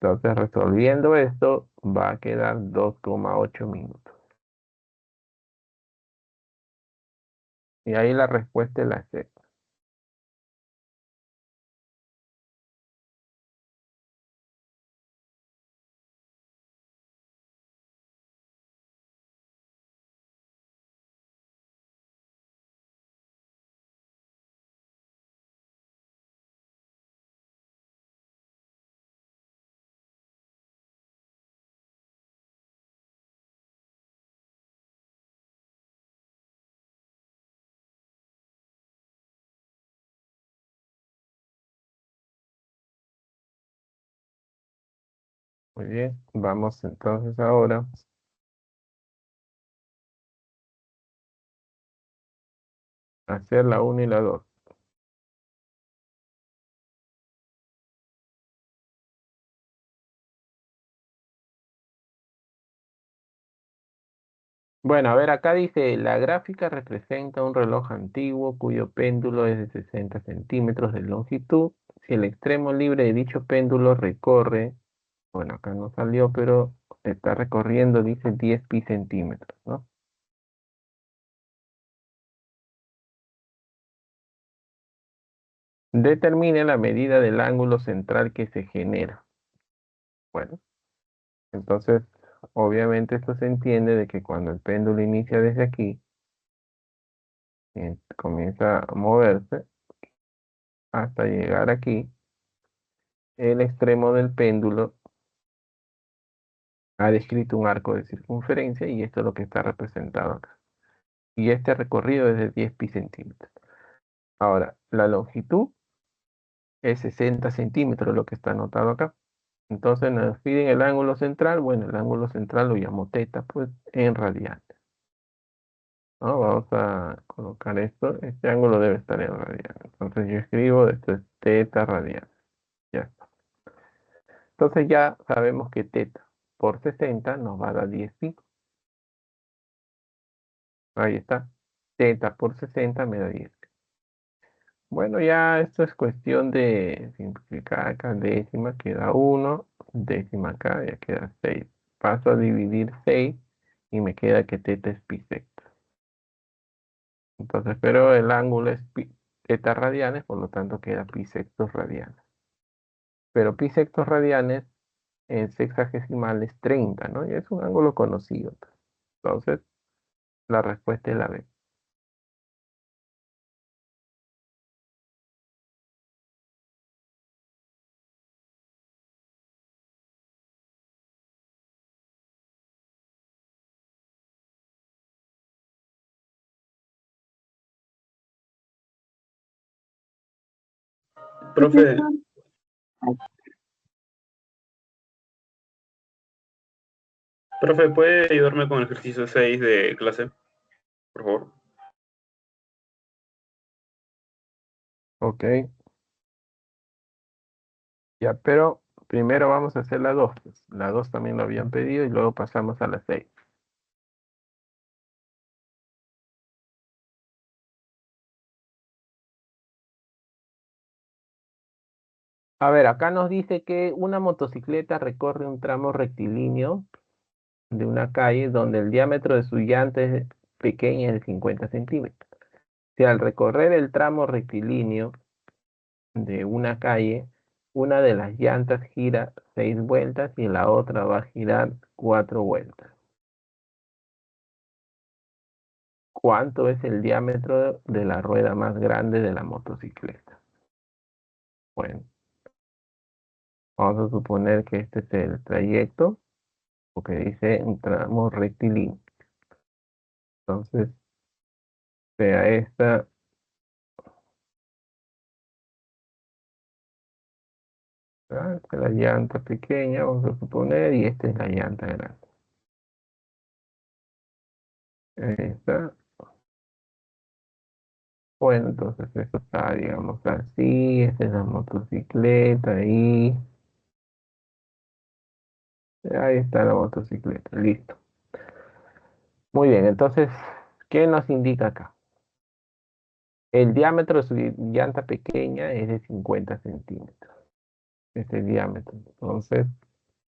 Entonces, resolviendo esto, va a quedar 2,8 minutos. Y ahí la respuesta es la C. Muy bien, vamos entonces ahora a hacer la 1 y la 2. Bueno, a ver, acá dice, la gráfica representa un reloj antiguo cuyo péndulo es de 60 centímetros de longitud. Si el extremo libre de dicho péndulo recorre, bueno, acá no salió, pero está recorriendo, dice 10 pi centímetros, ¿no? Determine la medida del ángulo central que se genera. Bueno, entonces, obviamente esto se entiende de que cuando el péndulo inicia desde aquí, comienza a moverse hasta llegar aquí, el extremo del péndulo ha descrito un arco de circunferencia y esto es lo que está representado acá. Y este recorrido es de 10 pi centímetros. Ahora, la longitud es 60 centímetros, lo que está anotado acá. Entonces nos piden el ángulo central. Bueno, el ángulo central lo llamo teta, pues, en radianes. ¿No? Vamos a colocar esto. Este ángulo debe estar en radianes. Entonces yo escribo, esto es teta radianes. Ya está. Entonces ya sabemos que teta por 60 nos va a dar 10 pi. Ahí está. Teta por 60 me da 10. Bueno, ya esto es cuestión de simplificar acá. Décima queda 1. Décima acá ya queda 6. Paso a dividir 6 y me queda que teta es pi secta. Entonces, pero el ángulo es teta radianes, por lo tanto queda pi sectos radianes. Pero pi sectos radianes en sexagesimal es 30, ¿no? Y es un ángulo conocido. Entonces, la respuesta es la B. Profe, ¿puede ayudarme con el ejercicio 6 de clase? Por favor. Ok. Ya, pero primero vamos a hacer la 2. Pues. La 2 también lo habían pedido y luego pasamos a la 6. A ver, acá nos dice que una motocicleta recorre un tramo rectilíneo de una calle donde el diámetro de su llanta es pequeña, es de 50 centímetros. Si al recorrer el tramo rectilíneo de una calle, una de las llantas gira 6 vueltas y la otra va a girar 4 vueltas. ¿Cuánto es el diámetro de la rueda más grande de la motocicleta? Bueno, vamos a suponer que este es el trayecto, porque dice un tramo rectilíneo. Entonces, sea esta esta es la llanta pequeña, vamos a suponer, y esta es la llanta grande. Ahí está. Bueno, entonces esto está, digamos así, esta es la motocicleta ahí. Ahí está la motocicleta, listo. Muy bien, entonces, ¿qué nos indica acá? El diámetro de su llanta pequeña es de 50 centímetros. Este es el diámetro. Entonces,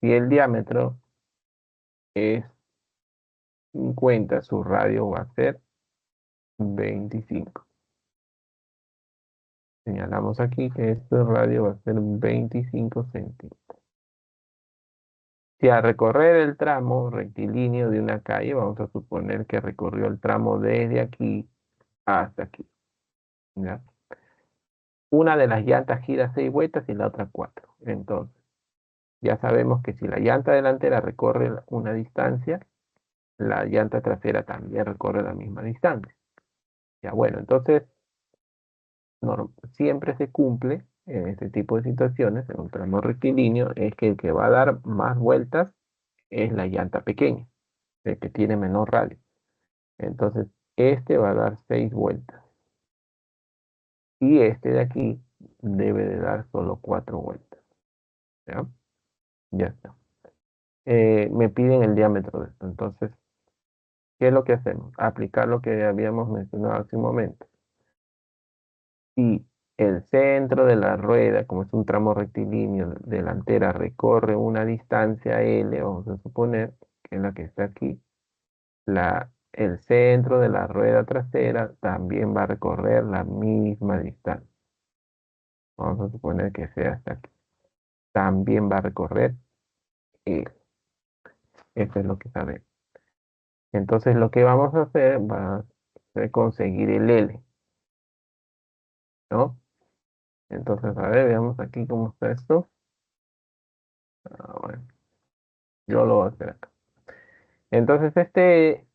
si el diámetro es 50, su radio va a ser 25. Señalamos aquí que este radio va a ser 25 centímetros. Si al recorrer el tramo rectilíneo de una calle, vamos a suponer que recorrió el tramo desde aquí hasta aquí. ¿Ya? Una de las llantas gira 6 vueltas y la otra 4. Entonces, ya sabemos que si la llanta delantera recorre una distancia, la llanta trasera también recorre la misma distancia. Ya bueno, entonces siempre se cumple en este tipo de situaciones, en un tramo rectilíneo, es que el que va a dar más vueltas es la llanta pequeña, el que tiene menor radio. Entonces, este va a dar 6 vueltas. Y este de aquí debe de dar solo 4 vueltas. ¿Ya? Ya está. Me piden el diámetro de esto. Entonces, ¿qué es lo que hacemos? Aplicar lo que habíamos mencionado hace un momento. Si el centro de la rueda, como es un tramo rectilíneo delantera, recorre una distancia L, vamos a suponer que es la que está aquí, el centro de la rueda trasera también va a recorrer la misma distancia. Vamos a suponer que sea hasta aquí. También va a recorrer L. Eso es lo que sabemos. Entonces lo que vamos a hacer va a ser conseguir el L, ¿no? Entonces, a ver, veamos aquí cómo está esto. Bueno, yo lo voy a hacer acá. Entonces, este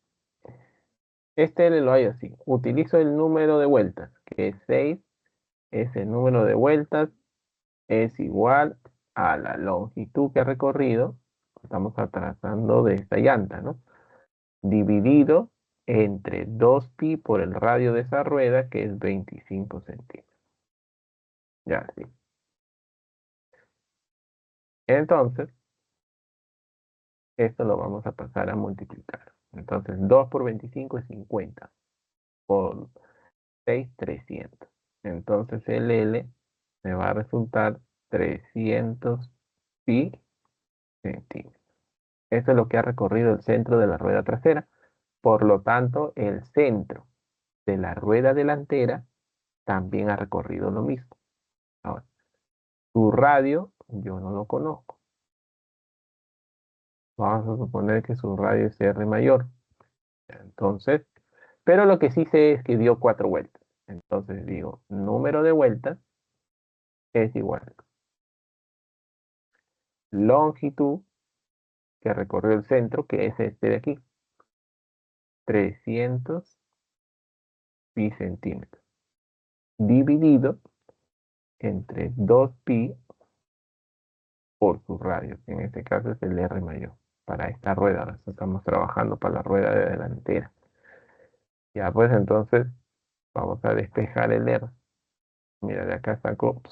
L lo hay así. Utilizo el número de vueltas, que es 6. Ese número de vueltas es igual a la longitud que ha recorrido, estamos trazando de esta llanta, ¿no? Dividido entre 2pi por el radio de esa rueda, que es 25 centímetros. Ya, sí. Entonces, esto lo vamos a pasar a multiplicar. Entonces, 2 por 25 es 50. Por 6, 300. Entonces, el L me va a resultar 300 pi centímetros. Esto es lo que ha recorrido el centro de la rueda trasera. Por lo tanto, el centro de la rueda delantera también ha recorrido lo mismo. Ahora, su radio yo no lo conozco. Vamos a suponer que su radio es R mayor. Entonces, pero lo que sí sé es que dio 4 vueltas. Entonces digo, número de vueltas es igual. Longitud que recorrió el centro, que es este de aquí. 300 pi centímetros. Dividido entre 2pi por su radio, que en este caso es el R mayor. Para esta rueda, estamos trabajando para la rueda de delantera. Ya, pues entonces vamos a despejar el R. Mira, de acá saco,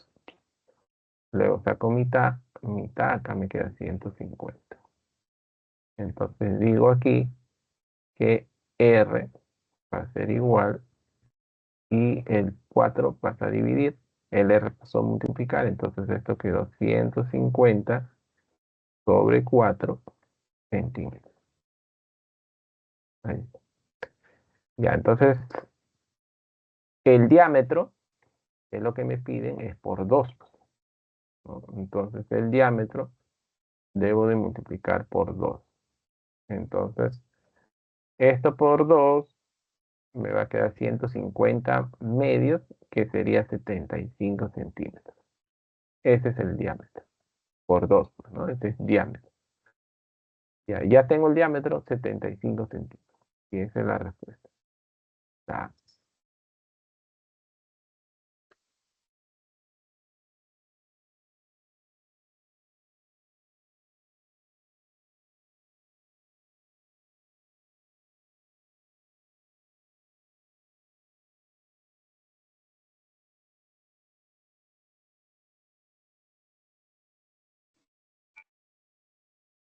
luego saco mitad, acá me queda 150. Entonces digo aquí que R va a ser igual y el 4 pasa a dividir, el R pasó a multiplicar, entonces esto quedó 150 sobre 4 centímetros. Ahí. Ya, entonces el diámetro, que es lo que me piden, es por 2, ¿no? Entonces el diámetro debo de multiplicar por 2. Entonces, esto por 2 me va a quedar 150 medios, que sería 75 centímetros. Ese es el diámetro, por 2, ¿no? Este es diámetro. Ya tengo el diámetro, 75 centímetros. Y esa es la respuesta. Ah,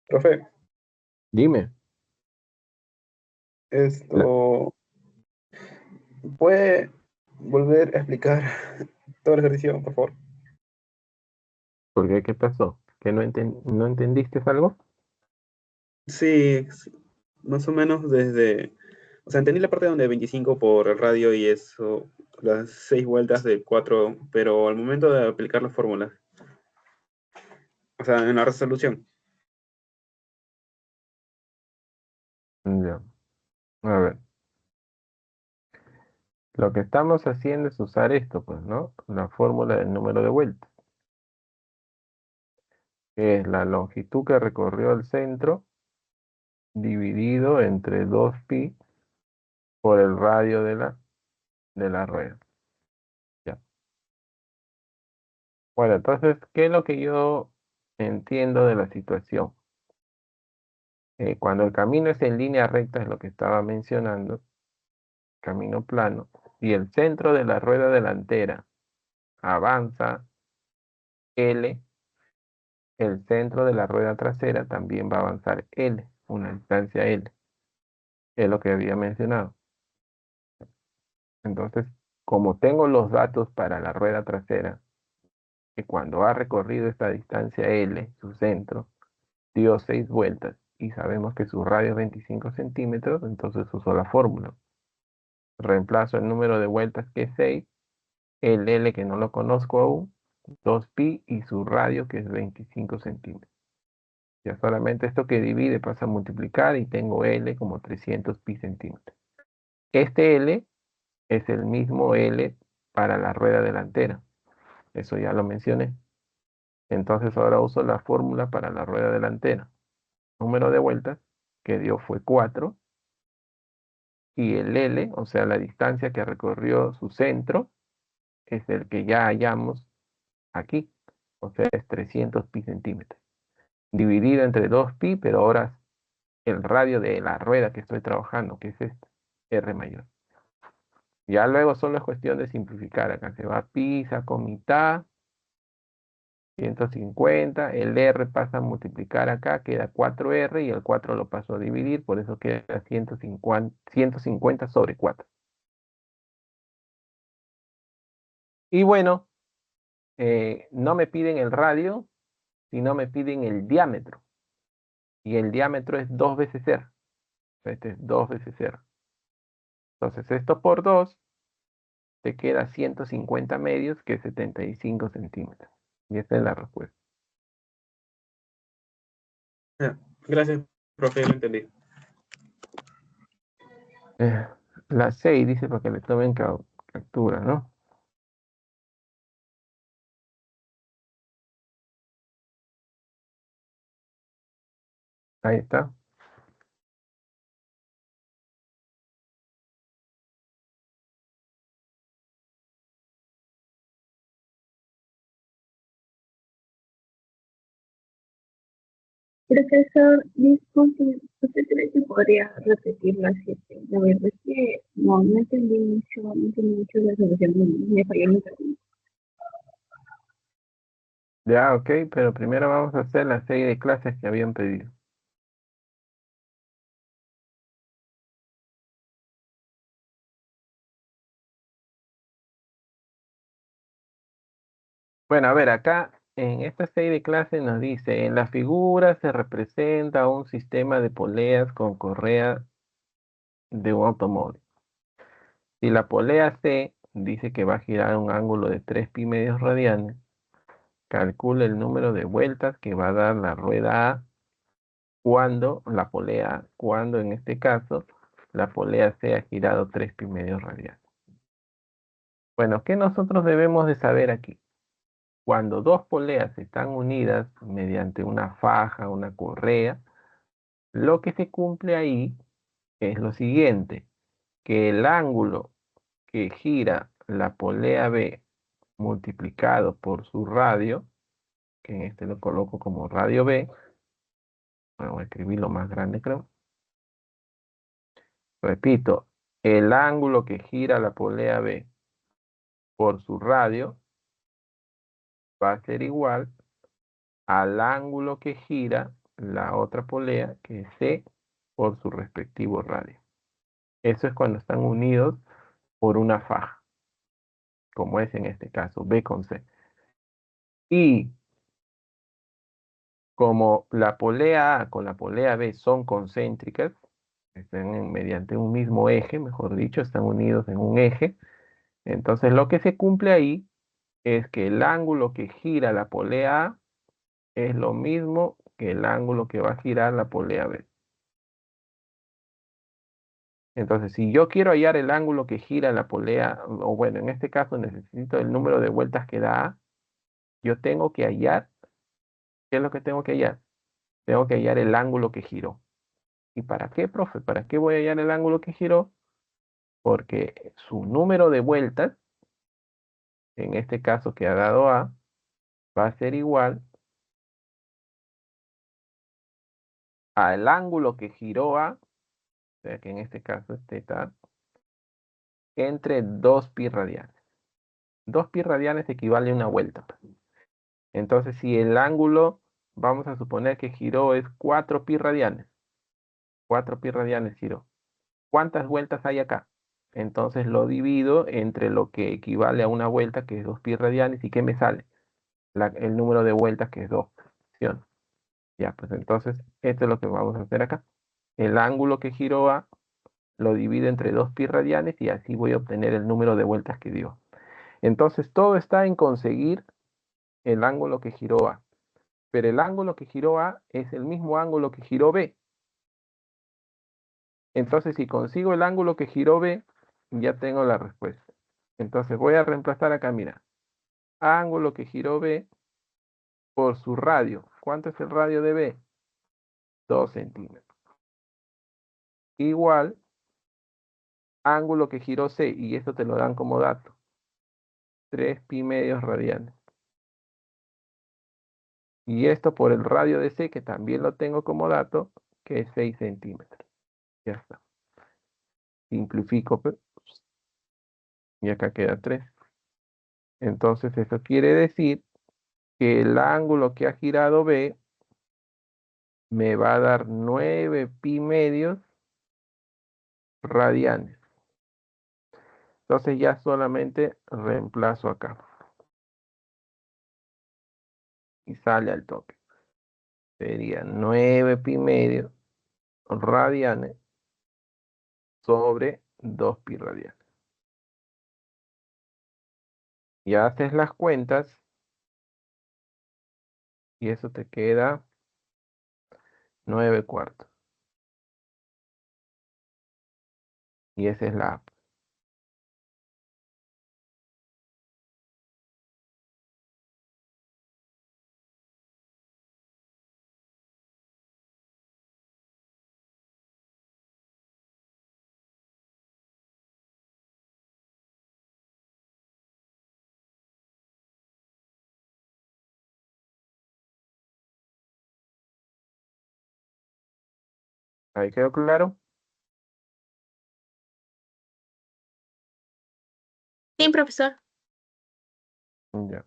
Profe, dime. esto, ¿puede volver a explicar todo el ejercicio, por favor? ¿Por qué? ¿Qué pasó? ¿Que no entendiste algo? Sí, sí, más o menos desde, o sea, entendí la parte donde 25 por el radio y eso, las 6 vueltas del 4, pero al momento de aplicar las fórmulas, o sea, en la resolución. Ya. A ver. Lo que estamos haciendo es usar esto, pues, ¿no? La fórmula del número de vueltas, que es la longitud que recorrió el centro dividido entre 2pi por el radio de la rueda. Ya. Bueno, entonces, ¿qué es lo que yo entiendo de la situación? Cuando el camino es en línea recta, es lo que estaba mencionando, camino plano, y el centro de la rueda delantera avanza L, el centro de la rueda trasera también va a avanzar L, una distancia L, es lo que había mencionado. Entonces, como tengo los datos para la rueda trasera, que cuando ha recorrido esta distancia L, su centro, dio 6 vueltas, y sabemos que su radio es 25 centímetros, entonces uso la fórmula. Reemplazo el número de vueltas, que es 6, el L, que no lo conozco aún, 2pi, y su radio, que es 25 centímetros. Ya solamente esto que divide pasa a multiplicar y tengo L como 300 pi centímetros. Este L es el mismo L para la rueda delantera. Eso ya lo mencioné. Entonces ahora uso la fórmula para la rueda delantera. Número de vueltas que dio fue 4. Y el L, o sea, la distancia que recorrió su centro, es el que ya hallamos aquí. O sea, es 300 pi centímetros. Dividido entre 2 pi, pero ahora el radio de la rueda que estoy trabajando, que es este, R mayor. Ya luego solo es cuestión de simplificar. Acá se va pi, saco mitad, 150, el R pasa a multiplicar acá, queda 4R y el 4 lo paso a dividir, por eso queda 150 sobre 4. Y bueno, no me piden el radio, sino me piden el diámetro. Y el diámetro es 2 veces R. Este es 2 veces R. Entonces esto por 2 te queda 150 medios, que es 75 centímetros. Y esta es la respuesta. Ya, gracias, profe, lo entendí. La 6 dice para que le tomen captura, ¿no? Ahí está. Profesor, disculpe, ¿usted cree que podría repetir las 7? La verdad es que no entendí mucho, no entendí mucho la solución, me falló el internet. Ya, ok, pero primero vamos a hacer la serie de clases que habían pedido. Bueno, a ver, acá en esta serie de clases nos dice, en la figura se representa un sistema de poleas con correa de un automóvil. Si la polea C dice que va a girar un ángulo de 3 pi medios radianes, calcula el número de vueltas que va a dar la rueda A cuando en este caso la polea C ha girado 3 pi medios radianes. Bueno, ¿qué nosotros debemos de saber aquí? Cuando dos poleas están unidas mediante una faja, una correa, lo que se cumple ahí es lo siguiente, que el ángulo que gira la polea B multiplicado por su radio, que en este lo coloco como radio B, bueno, voy a escribirlo más grande creo. Repito, el ángulo que gira la polea B por su radio va a ser igual al ángulo que gira la otra polea, que es C, por su respectivo radio. Eso es cuando están unidos por una faja, como es en este caso, B con C. Y como la polea A con la polea B son concéntricas, están mediante un mismo eje, mejor dicho, están unidos en un eje, entonces lo que se cumple ahí es que el ángulo que gira la polea A es lo mismo que el ángulo que va a girar la polea B. Entonces, si yo quiero hallar el ángulo que gira la polea, o bueno, en este caso necesito el número de vueltas que da A, yo tengo que hallar, ¿qué es lo que tengo que hallar? Tengo que hallar el ángulo que giró. ¿Y para qué, profe? ¿Para qué voy a hallar el ángulo que giró? Porque su número de vueltas, en este caso que ha dado A, va a ser igual al ángulo que giró A, o sea que en este caso es teta, entre 2 pi radianes. 2 pi radianes equivale a una vuelta. Entonces, si el ángulo, vamos a suponer que giró es 4 pi radianes. 4 pi radianes giró. ¿Cuántas vueltas hay acá? Entonces lo divido entre lo que equivale a una vuelta, que es 2 pi radianes, ¿y qué me sale? El número de vueltas, que es 2. Ya, pues entonces, esto es lo que vamos a hacer acá. El ángulo que giró A lo divido entre 2 pi radianes y así voy a obtener el número de vueltas que dio. Entonces, todo está en conseguir el ángulo que giró A. Pero el ángulo que giró A es el mismo ángulo que giró B. Entonces, si consigo el ángulo que giró B, ya tengo la respuesta. Entonces, voy a reemplazar acá, mira. Ángulo que giró B por su radio. ¿Cuánto es el radio de B? 2 centímetros. Igual, ángulo que giró C, y esto te lo dan como dato. 3 pi medios radianes. Y esto por el radio de C, que también lo tengo como dato, que es 6 centímetros. Ya está. Simplifico, y acá queda 3. Entonces, eso quiere decir que el ángulo que ha girado B me va a dar 9 pi medios radianes. Entonces ya solamente reemplazo acá. Y sale al toque. Sería 9 pi medios radianes sobre 2 pi radianes. Y haces las cuentas y eso te queda 9 cuartos. Y esa es la A. ¿Ahí quedó claro? Sí, profesor. Ya.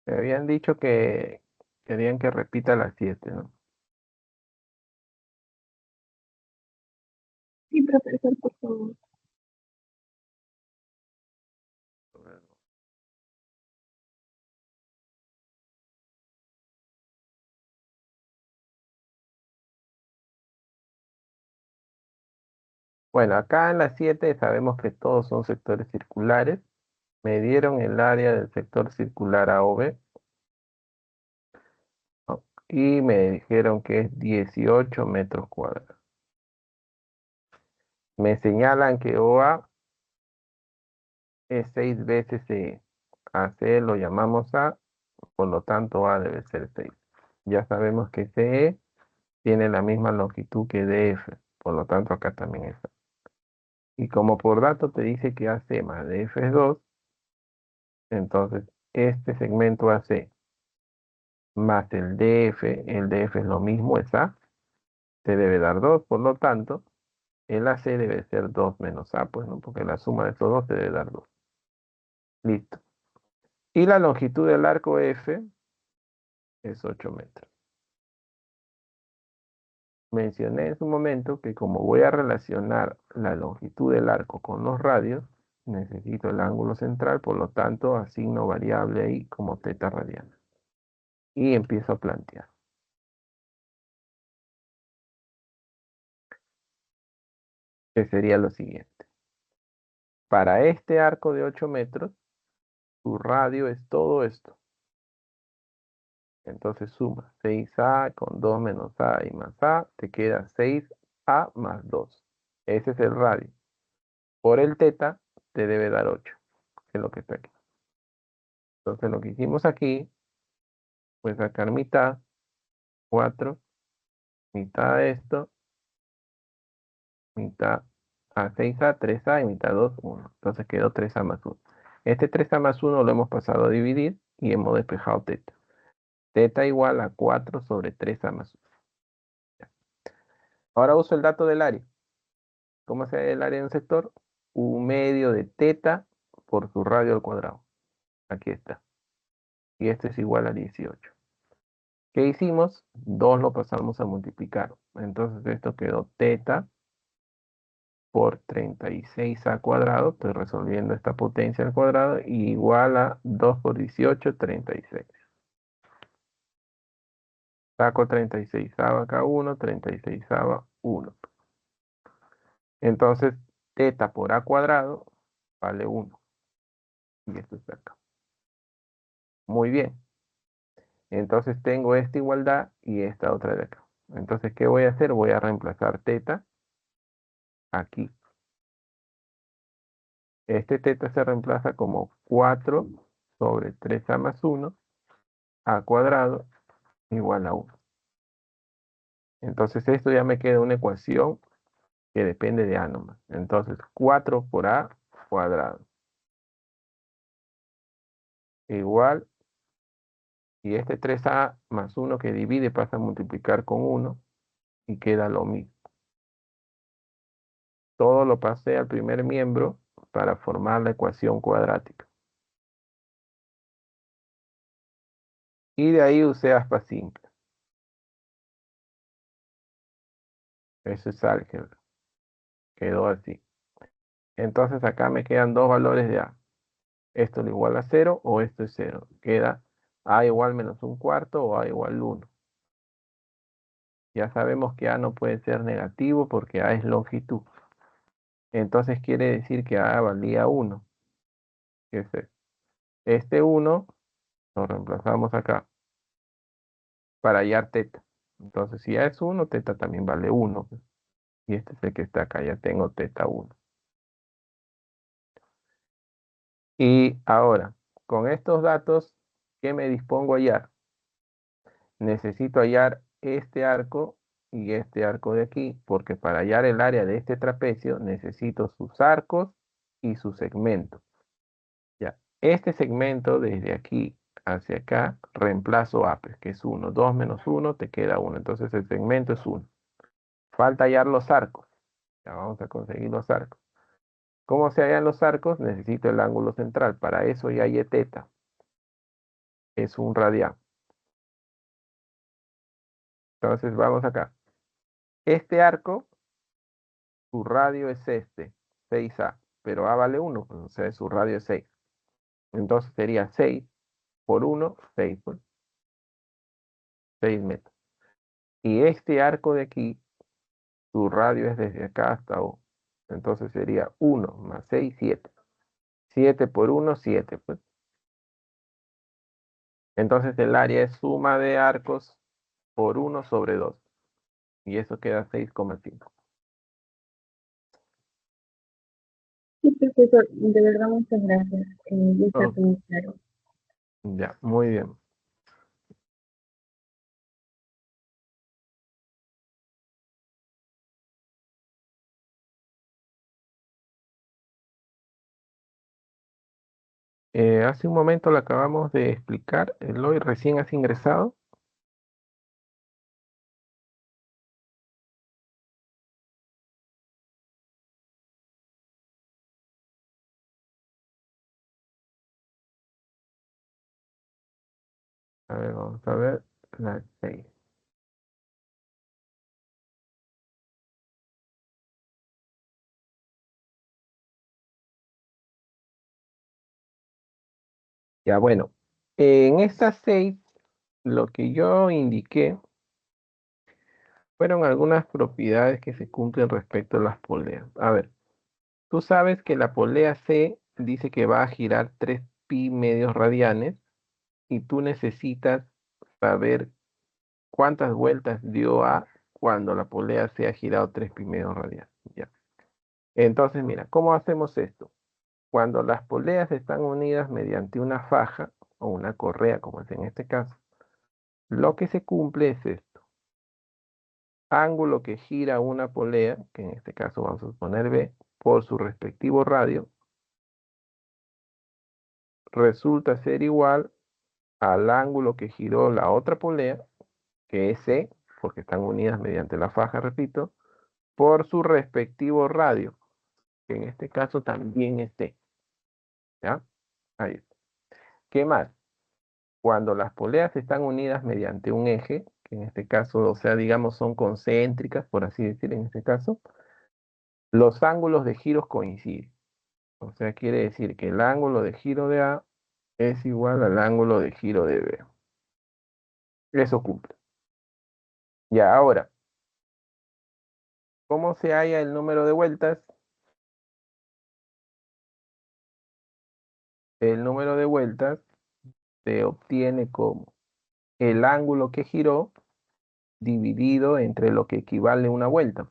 Me habían dicho que querían que repita las 7, ¿no? Sí, profesor, por favor. Bueno, acá en las 7 sabemos que todos son sectores circulares. Me dieron el área del sector circular AOB, ¿no? Y me dijeron que es 18 metros cuadrados. Me señalan que OA es 6 veces CE. A C lo llamamos A, por lo tanto A debe ser 6. Ya sabemos que CE tiene la misma longitud que DF, por lo tanto acá también está. Y como por dato te dice que AC más DF es 2, entonces este segmento AC más el DF es lo mismo, es A, te debe dar 2, por lo tanto, el AC debe ser 2 menos A, pues no, porque la suma de estos dos te debe dar 2. Listo. Y la longitud del arco F es 8 metros. Mencioné en su momento que como voy a relacionar la longitud del arco con los radios, necesito el ángulo central, por lo tanto asigno variable ahí como teta radiana. Y empiezo a plantear. Que sería lo siguiente. Para este arco de 8 metros, su radio es todo esto. Entonces suma 6A con 2 menos A y más A, te queda 6A más 2. Ese es el radio. Por el teta te debe dar 8, que es lo que está aquí. Entonces lo que hicimos aquí fue sacar mitad, 4, mitad de esto, mitad a 6A, 3A y mitad 2, 1. Entonces quedó 3A más 1. Este 3A más 1 lo hemos pasado a dividir y hemos despejado teta. Teta igual a 4 sobre 3A más 1. Ahora uso el dato del área. ¿Cómo se ve el área de un sector? Un medio de teta por su radio al cuadrado. Aquí está. Y esto es igual a 18. ¿Qué hicimos? 2 lo pasamos a multiplicar. Entonces esto quedó teta por 36A cuadrado. Estoy resolviendo esta potencia al cuadrado. Y igual a 2 por 18, 36. Saco 36 acá 1, 36 1. Entonces, teta por a cuadrado vale 1. Y esto está acá. Muy bien. Entonces tengo esta igualdad y esta otra de acá. Entonces, ¿qué voy a hacer? Voy a reemplazar teta aquí. Este teta se reemplaza como 4 sobre 3a más 1 a cuadrado igual a 1. Entonces esto ya me queda una ecuación que depende de a nomás. Entonces 4 por a cuadrado igual, y este 3a más 1 que divide pasa a multiplicar con 1 y queda lo mismo. Todo lo pasé al primer miembro para formar la ecuación cuadrática. Y de ahí usé aspa simple. Eso es álgebra. Quedó así. Entonces acá me quedan dos valores de a. Esto es igual a 0 o esto es 0. Queda a igual menos un cuarto o a igual 1. Ya sabemos que a no puede ser negativo porque a es longitud. Entonces quiere decir que a valía 1. ¿Qué es esto? Este 1 lo reemplazamos acá para hallar teta. Entonces si a es 1, teta también vale 1. Y este es el que está acá, ya tengo teta 1. Y ahora, con estos datos, ¿qué me dispongo a hallar? Necesito hallar este arco y este arco de aquí, porque para hallar el área de este trapecio necesito sus arcos y su segmento. Ya, este segmento desde aquí hacia acá, reemplazo a, pues, que es 1. 2 menos 1 te queda 1. Entonces el segmento es 1. Falta hallar los arcos. Ya vamos a conseguir los arcos. ¿Cómo se hallan los arcos? Necesito el ángulo central. Para eso ya hallé teta. Es un radián. Entonces vamos acá. Este arco, su radio es este, 6a. Pero a vale 1, pues, o sea, su radio es 6. Entonces sería 6 por 1, 6, pues, 6 metros. Y este arco de aquí, su radio es desde acá hasta O. Entonces sería 1 más 6, 7. 7 por 1, 7, pues. Entonces el área es suma de arcos por 1 sobre 2. Y eso queda 6,5. Sí, profesor, de verdad muchas gracias. Ya está Oh, todo claro. ya, muy bien. Hace un momento lo acabamos de explicar. Eloy, recién has ingresado. A ver, vamos a ver. La 6. Ya, bueno. En estas 6, lo que yo indiqué fueron algunas propiedades que se cumplen respecto a las poleas. A ver, tú sabes que la polea C dice que va a girar 3 pi medios radianes y tú necesitas saber cuántas vueltas dio A cuando la polea C ha girado 3 pi medios radianes. Ya. Entonces, mira, ¿cómo hacemos esto? Cuando las poleas están unidas mediante una faja o una correa, como es en este caso, lo que se cumple es esto. Ángulo que gira una polea, que en este caso vamos a poner B, por su respectivo radio, resulta ser igual al ángulo que giró la otra polea, que es C, porque están unidas mediante la faja, repito, por su respectivo radio, que en este caso también es T. ¿Ya? Ahí está. ¿Qué más? Cuando las poleas están unidas mediante un eje, que en este caso, o sea, digamos, son concéntricas, por así decir, en este caso, los ángulos de giros coinciden. O sea, quiere decir que el ángulo de giro de A es igual al ángulo de giro de B. Eso cumple. Ya, ahora, ¿cómo se halla el número de vueltas? El número de vueltas se obtiene como el ángulo que giró dividido entre lo que equivale a una vuelta,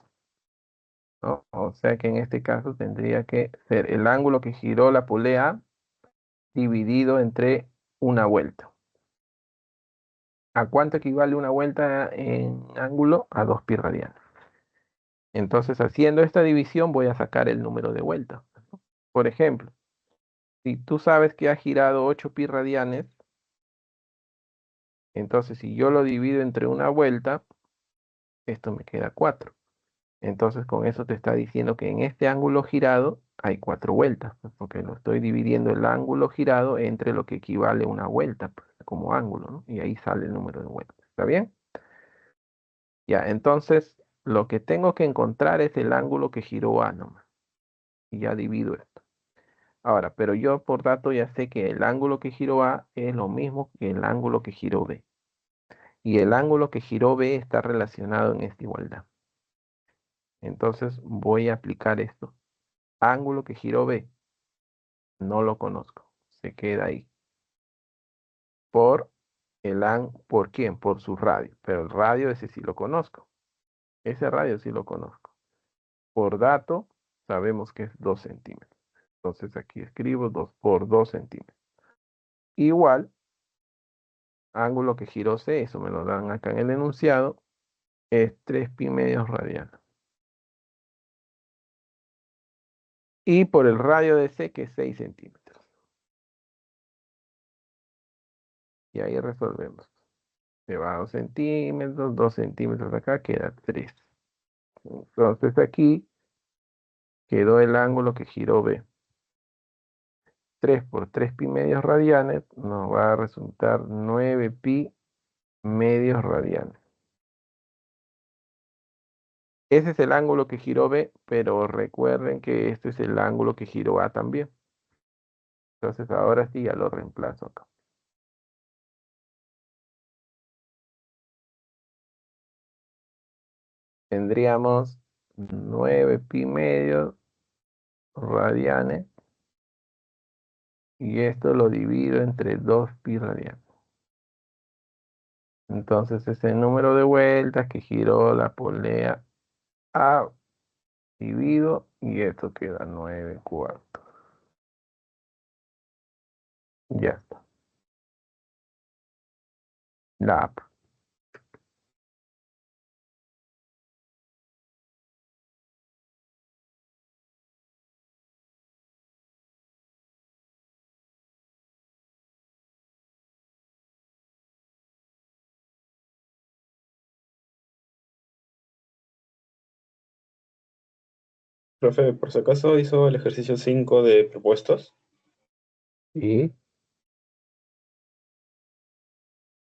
¿no? O sea que en este caso tendría que ser el ángulo que giró la polea dividido entre una vuelta. ¿A cuánto equivale una vuelta en ángulo? A 2 pi radianes. Entonces, haciendo esta división voy a sacar el número de vueltas. Por ejemplo, Si tú sabes que ha girado 8 pi radianes, entonces si yo lo divido entre una vuelta, esto me queda 4. Entonces con eso te está diciendo que en este ángulo girado hay 4 vueltas, pues, porque lo estoy dividiendo el ángulo girado entre lo que equivale a una vuelta, pues, como ángulo, ¿no? Y ahí sale el número de vueltas. ¿Está bien? Ya, entonces lo que tengo que encontrar es el ángulo que giró A nomás. Y ya divido esto. Ahora, pero yo por dato ya sé que el ángulo que giró A es lo mismo que el ángulo que giró B. Y el ángulo que giró B está relacionado en esta igualdad. Entonces voy a aplicar esto. Ángulo que giró B, no lo conozco. Se queda ahí. ¿Por quién? Por su radio. Pero el radio ese sí lo conozco. Ese radio sí lo conozco. Por dato, sabemos que es 2 centímetros. Entonces aquí escribo 2 por 2 centímetros. Igual, ángulo que giró C, eso me lo dan acá en el enunciado, es 3 pi medios radianes. Y por el radio de C, que es 6 centímetros. Y ahí resolvemos. Se va a 2 centímetros acá, queda 3. Entonces aquí quedó el ángulo que giró B. 3 por 3 pi medios radianes nos va a resultar 9 pi medios radianes. Ese es el ángulo que giró B, pero recuerden que este es el ángulo que giró A también. Entonces ahora sí ya lo reemplazo acá. Tendríamos 9 pi medios radianes y esto lo divido entre 2 pi radianes. Entonces es el número de vueltas que giró la polea A dividido y esto queda 9 cuartos. Ya está. La A. Profe, por si acaso hizo el ejercicio 5 de propuestos. Y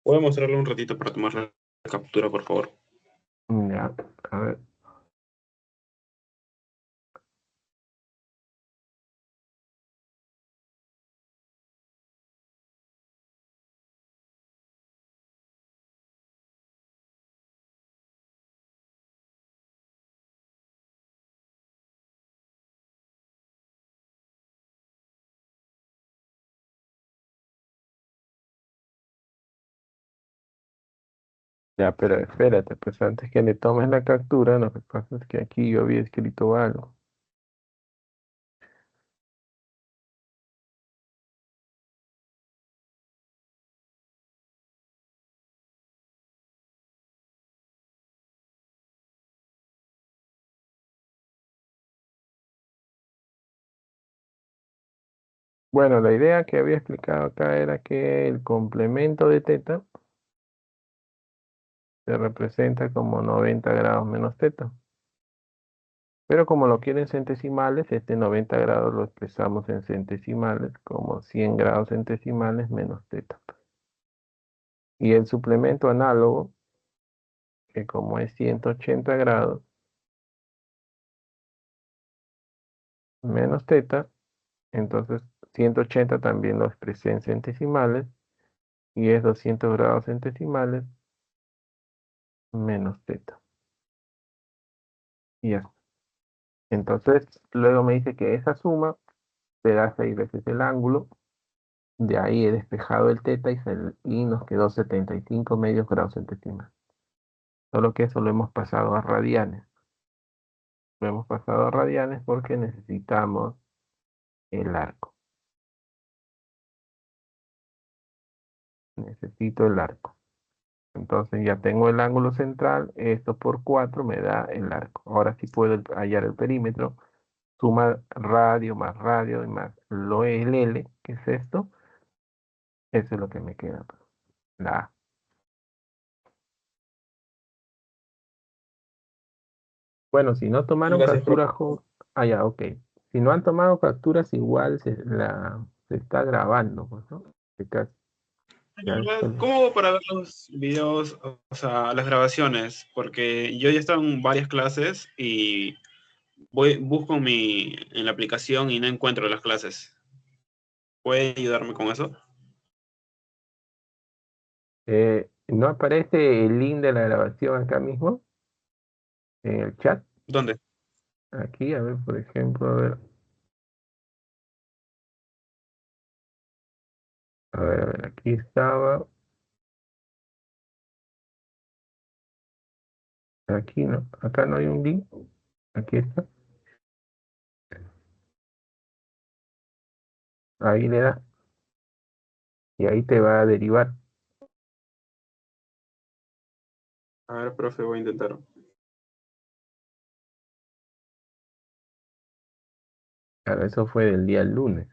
¿Puede mostrarlo un ratito para tomar la captura, por favor? ya, a ver. Ya, pero espérate, pues antes que le tomes la captura, lo que pasa es que aquí yo había escrito algo. Bueno, la idea que había explicado acá era que el complemento de teta se representa como 90 grados menos teta. Pero como lo quieren centesimales, este 90 grados lo expresamos en centesimales como 100 grados centesimales menos teta. Y el suplemento análogo, que como es 180 grados menos teta, entonces 180 también lo expresé en centesimales y es 200 grados centesimales menos teta. Y ya está. Entonces, luego me dice que esa suma te da 6 veces el ángulo. De ahí he despejado el teta y nos quedó 75 medios grados centesimales. Solo que eso lo hemos pasado a radianes. Lo hemos pasado a radianes porque necesitamos el arco. Necesito el arco. Entonces ya tengo el ángulo central. Esto por 4 me da el arco. Ahora sí puedo hallar el perímetro. suma radio y más lo LL, que es esto, eso es lo que me queda. La A. Bueno, si no tomaron Gracias, profe. capturas, ya, ok. Si no han tomado capturas, igual se está grabando, pues, ¿no? La verdad, ¿cómo hago para ver los videos, o sea, las grabaciones? Porque yo ya he estado en varias clases y busco en la aplicación y no encuentro las clases. ¿Puede ayudarme con eso? ¿No aparece el link de la grabación acá mismo? En el chat. ¿Dónde? Aquí, a ver, por ejemplo, a ver, aquí estaba. Aquí no, acá no hay un link. Aquí está. Ahí le da. Y ahí te va a derivar. A ver, profe, voy a intentar. Claro, eso fue del día lunes.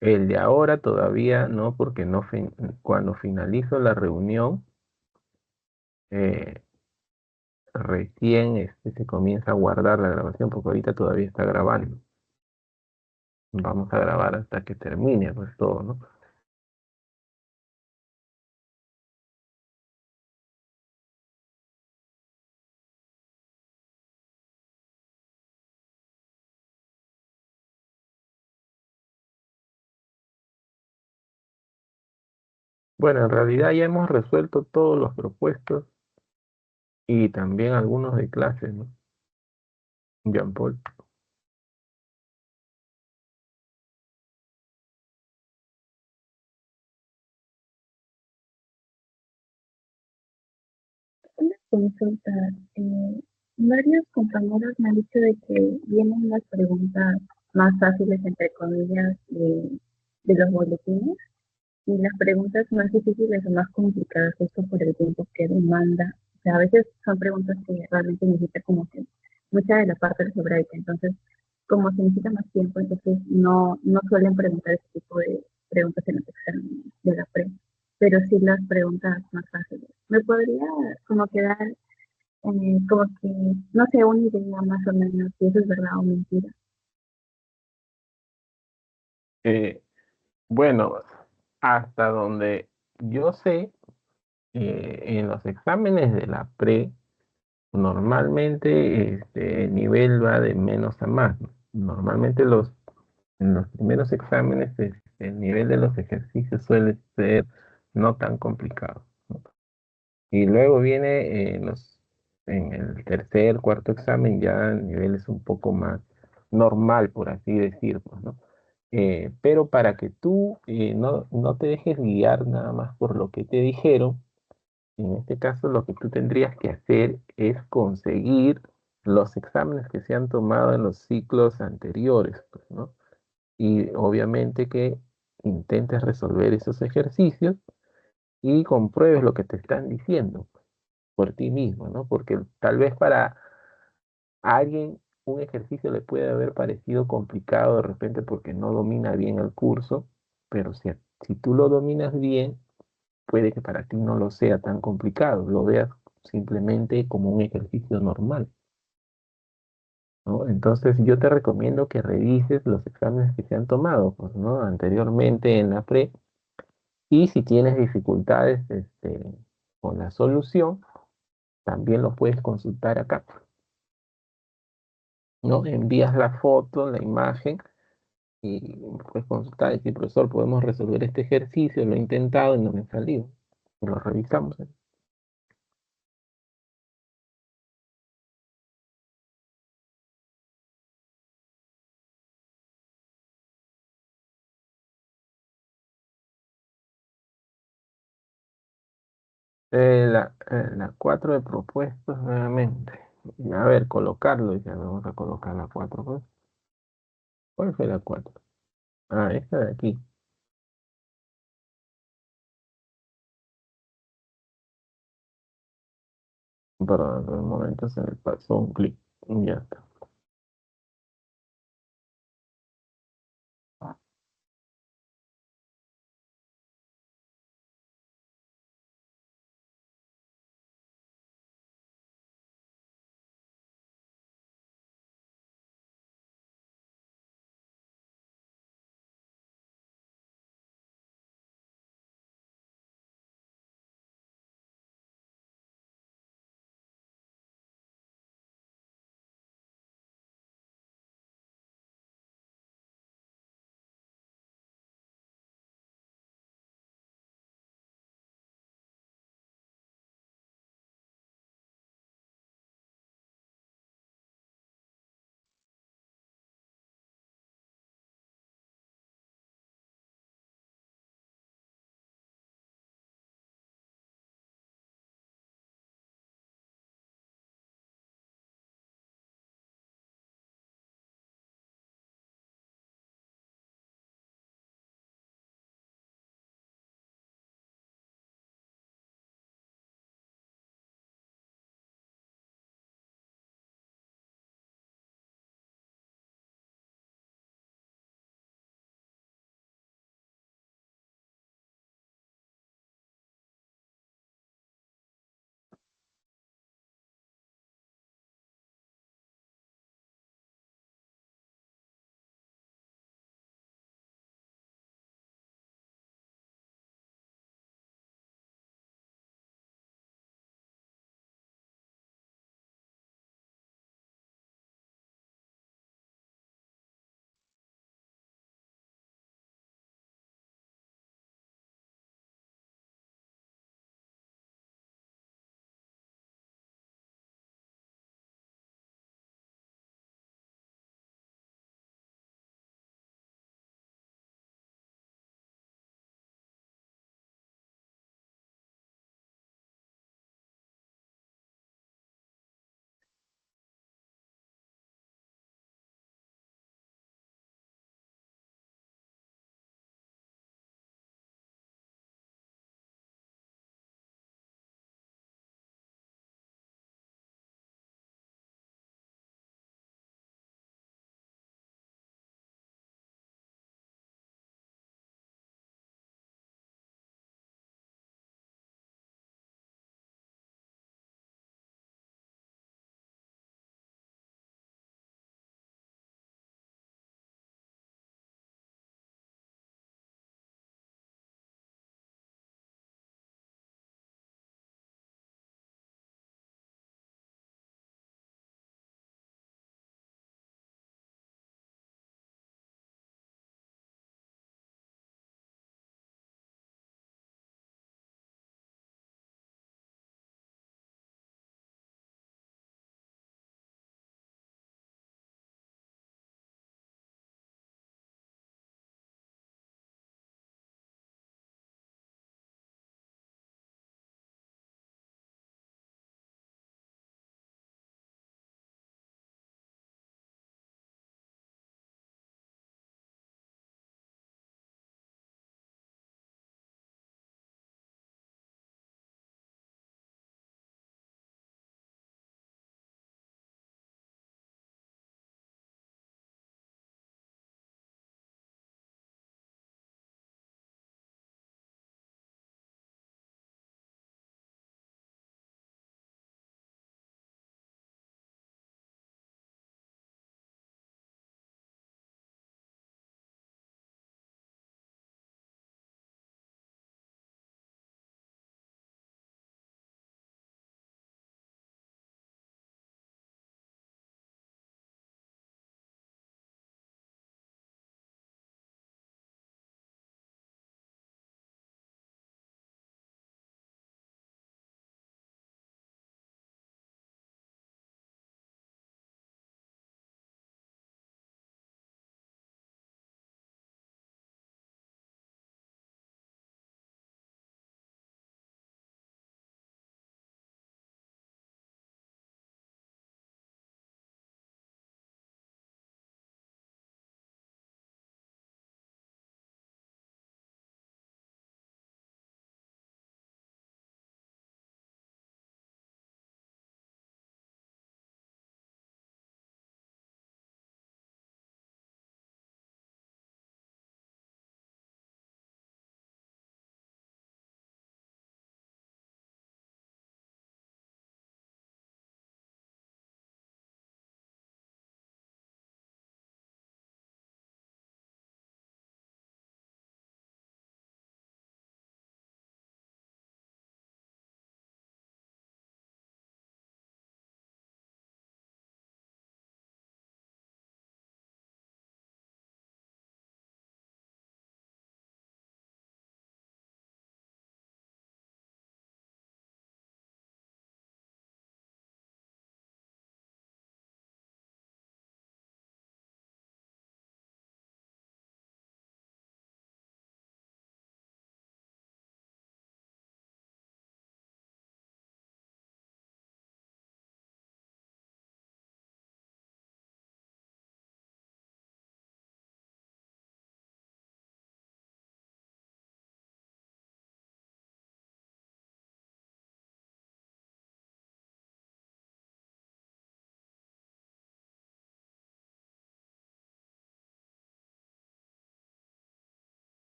El de ahora todavía no, porque no cuando finalizo la reunión, eh, recién se comienza a guardar la grabación, porque ahorita todavía está grabando. Vamos a grabar hasta que termine, pues todo, ¿no? Bueno, en realidad ya hemos resuelto todos los propuestos y también algunos de clase, ¿no? Jean Paul. Una consulta. Varios compañeros me han dicho de que vienen las preguntas más fáciles, entre comillas, de los boletines y las preguntas más difíciles o más complicadas justo por el tiempo que demanda. O sea, a veces son preguntas que realmente necesitan como que mucha de la parte algebraica. Entonces, como se necesita más tiempo, entonces no suelen preguntar ese tipo de preguntas en los exámenes de la pre, pero sí las preguntas más fáciles. ¿Me podría como quedar como que, no sé, una idea más o menos si eso es verdad o mentira? Eh, bueno, hasta donde yo sé, en los exámenes de la pre, normalmente el nivel va de menos a más, ¿no? Normalmente en los primeros exámenes el nivel de los ejercicios suele ser no tan complicado, ¿no? Y luego viene en el tercer, cuarto examen ya el nivel es un poco más normal, por así decir, pues, ¿no? Pero para que tú no te dejes guiar nada más por lo que te dijeron, en este caso lo que tú tendrías que hacer es conseguir los exámenes que se han tomado en los ciclos anteriores, pues, ¿no? Y obviamente que intentes resolver esos ejercicios y compruebes lo que te están diciendo por ti mismo, ¿no? Porque tal vez para alguien un ejercicio le puede haber parecido complicado de repente porque no domina bien el curso, pero si tú lo dominas bien, puede que para ti no lo sea tan complicado, lo veas simplemente como un ejercicio normal, ¿no? Entonces yo te recomiendo que revises los exámenes que se han tomado, pues, ¿no? Anteriormente en la pre, y si tienes dificultades con la solución, también lo puedes consultar acá, ¿no? Envías la foto, la imagen y puedes consultar y decir, profesor, podemos resolver este ejercicio, lo he intentado y no me ha salido. Y lo revisamos. La 4 de propuestos nuevamente. A ver, colocarlo. Ya vamos a colocar la 4 pues. ¿Cuál fue la 4? Ah, esta de aquí. Perdón, por un momento se me pasó un clic. Ya está.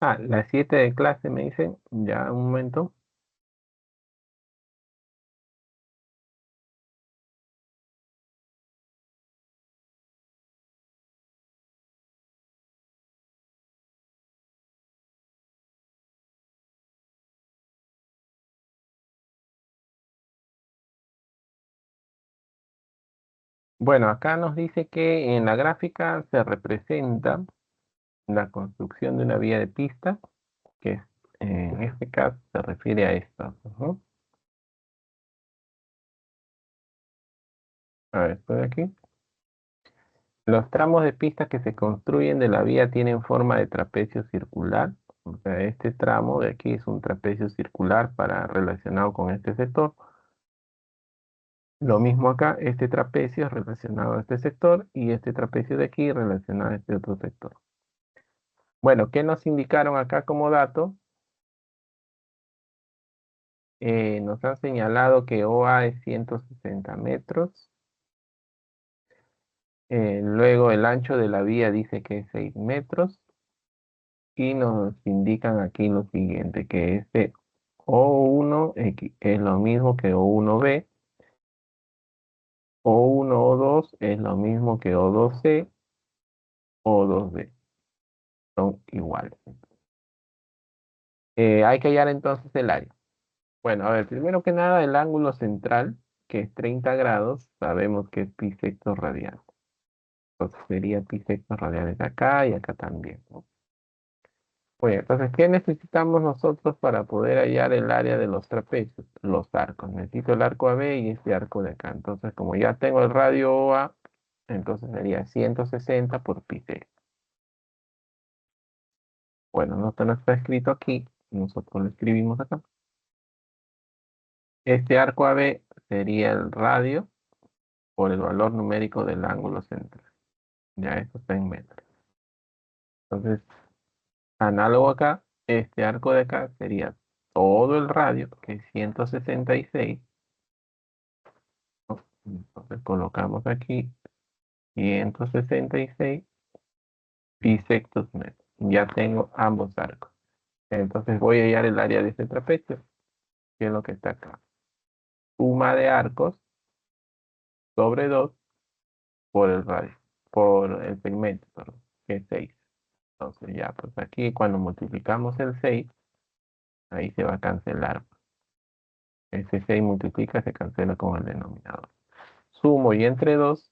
Ah, las 7 de clase me dicen. Ya, un momento. Bueno, acá nos dice que en la gráfica se representa la construcción de una vía de pista, que en este caso se refiere a esto. Ujú. A ver, estoy aquí. Los tramos de pista que se construyen de la vía tienen forma de trapecio circular. O sea, este tramo de aquí es un trapecio circular relacionado con este sector. Lo mismo acá, este trapecio es relacionado a este sector y este trapecio de aquí relacionado a este otro sector. Bueno, ¿qué nos indicaron acá como dato? Nos han señalado que OA es 160 metros. Luego el ancho de la vía dice que es 6 metros. Y nos indican aquí lo siguiente, que este O1X es lo mismo que O1B. O1O2 es lo mismo que O2C, O2B. Son iguales. Hay que hallar entonces el área. Bueno, a ver, primero que nada, el ángulo central, que es 30 grados, sabemos que es pi sexto radial. Entonces sería pi sexto radiales acá y acá también, ¿no? Bueno, entonces, ¿qué necesitamos nosotros para poder hallar el área de los trapecios? Los arcos. Necesito el arco AB y este arco de acá. Entonces, como ya tengo el radio OA, entonces sería 160 por pi sexto. Bueno, no está escrito aquí, nosotros lo escribimos acá. Este arco AB sería el radio por el valor numérico del ángulo central. Ya esto está en metros. Entonces, análogo acá, este arco de acá sería todo el radio, que es 166. ¿No? Entonces colocamos aquí 166 pi sextos metros. Ya tengo ambos arcos. Entonces voy a hallar el área de este trapecio, que es lo que está acá. Suma de arcos sobre 2 por el radio, por el segmento, perdón, que es 6. Entonces ya, pues aquí cuando multiplicamos el 6, ahí se va a cancelar. Ese 6 multiplica, se cancela con el denominador. Sumo y entre 2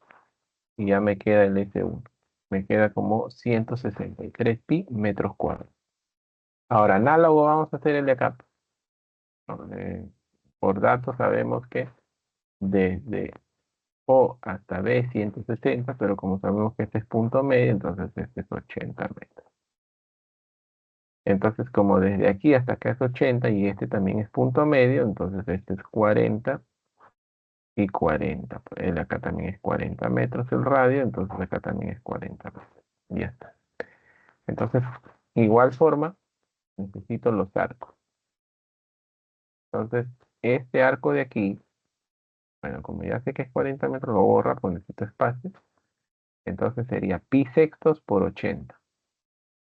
y ya me queda el S1. Me queda como 163 pi metros cuadrados. Ahora, análogo vamos a hacer el de acá. Por datos sabemos que desde O hasta B es 160, pero como sabemos que este es punto medio, entonces este es 80 metros. Entonces, como desde aquí hasta acá es 80 y este también es punto medio, entonces este es 40 y 40. El acá también es 40 metros el radio, entonces acá también es 40 metros. Ya está. Entonces, igual forma, necesito los arcos. Entonces, este arco de aquí, bueno, como ya sé que es 40 metros, lo borra, pues necesito espacio. Entonces sería pi sextos por 80.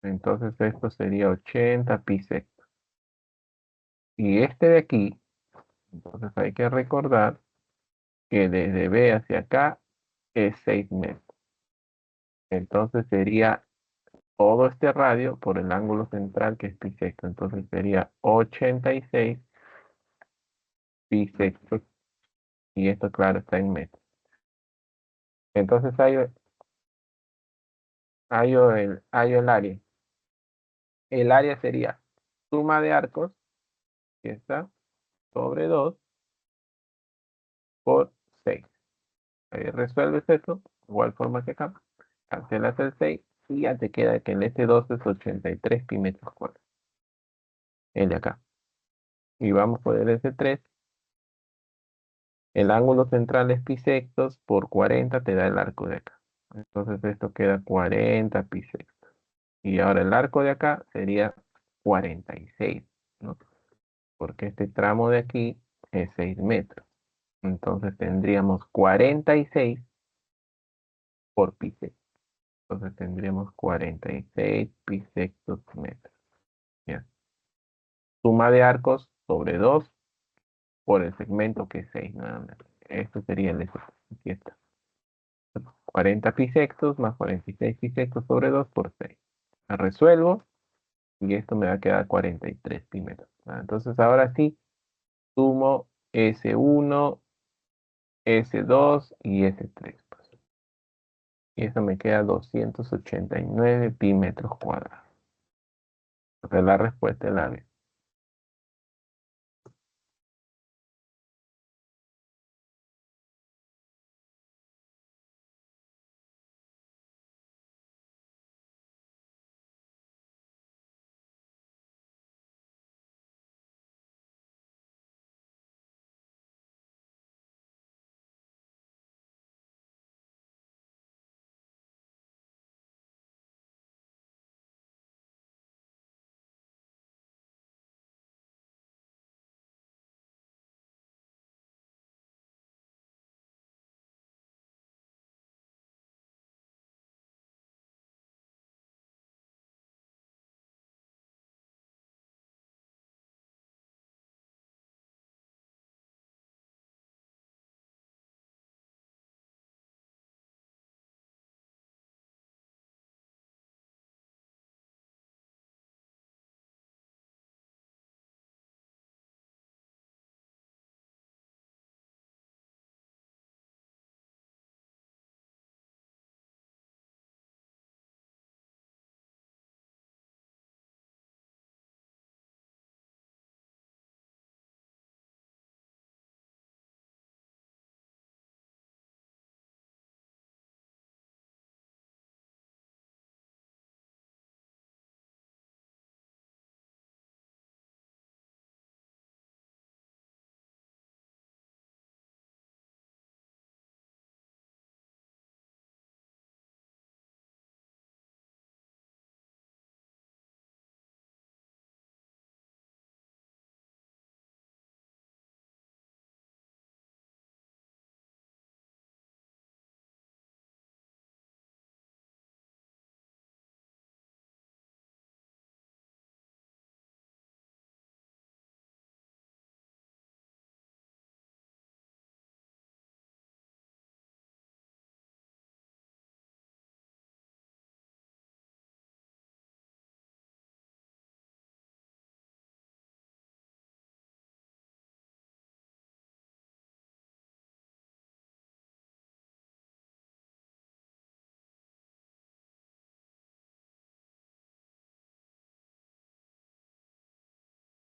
Entonces esto sería 80 pi sextos. Y este de aquí, entonces hay que recordar que desde B hacia acá es 6 metros. Entonces sería todo este radio por el ángulo central que es pi sexto. Entonces sería 86 pi sextos. Y esto, claro, está en metros. Entonces hallo el área. El área sería suma de arcos, que está sobre 2 por 6. Ahí resuelves eso, igual forma que acá. Cancelas el 6 y ya te queda que el S2 es 83 pi metros cuadrados. El de acá. Y vamos por el S3. El ángulo central es pi sextos por 40 te da el arco de acá. Entonces esto queda 40 pi sextos. Y ahora el arco de acá sería 46, ¿no? Porque este tramo de aquí es 6 metros. Entonces tendríamos 46 por pi sexto. Entonces tendríamos 46 pi sextos metros. Ya. Suma de arcos sobre 2 por el segmento que es 6 nuevamente. Esto sería el efecto. Aquí está. 40 bisectos más 46 bisectos sobre 2 por 6. La resuelvo y esto me va a quedar 43 pímetros. Entonces ahora sí, sumo S1, S2 y S3. Pues. Y eso me queda 289 pímetros cuadrados. Entonces la respuesta es la B.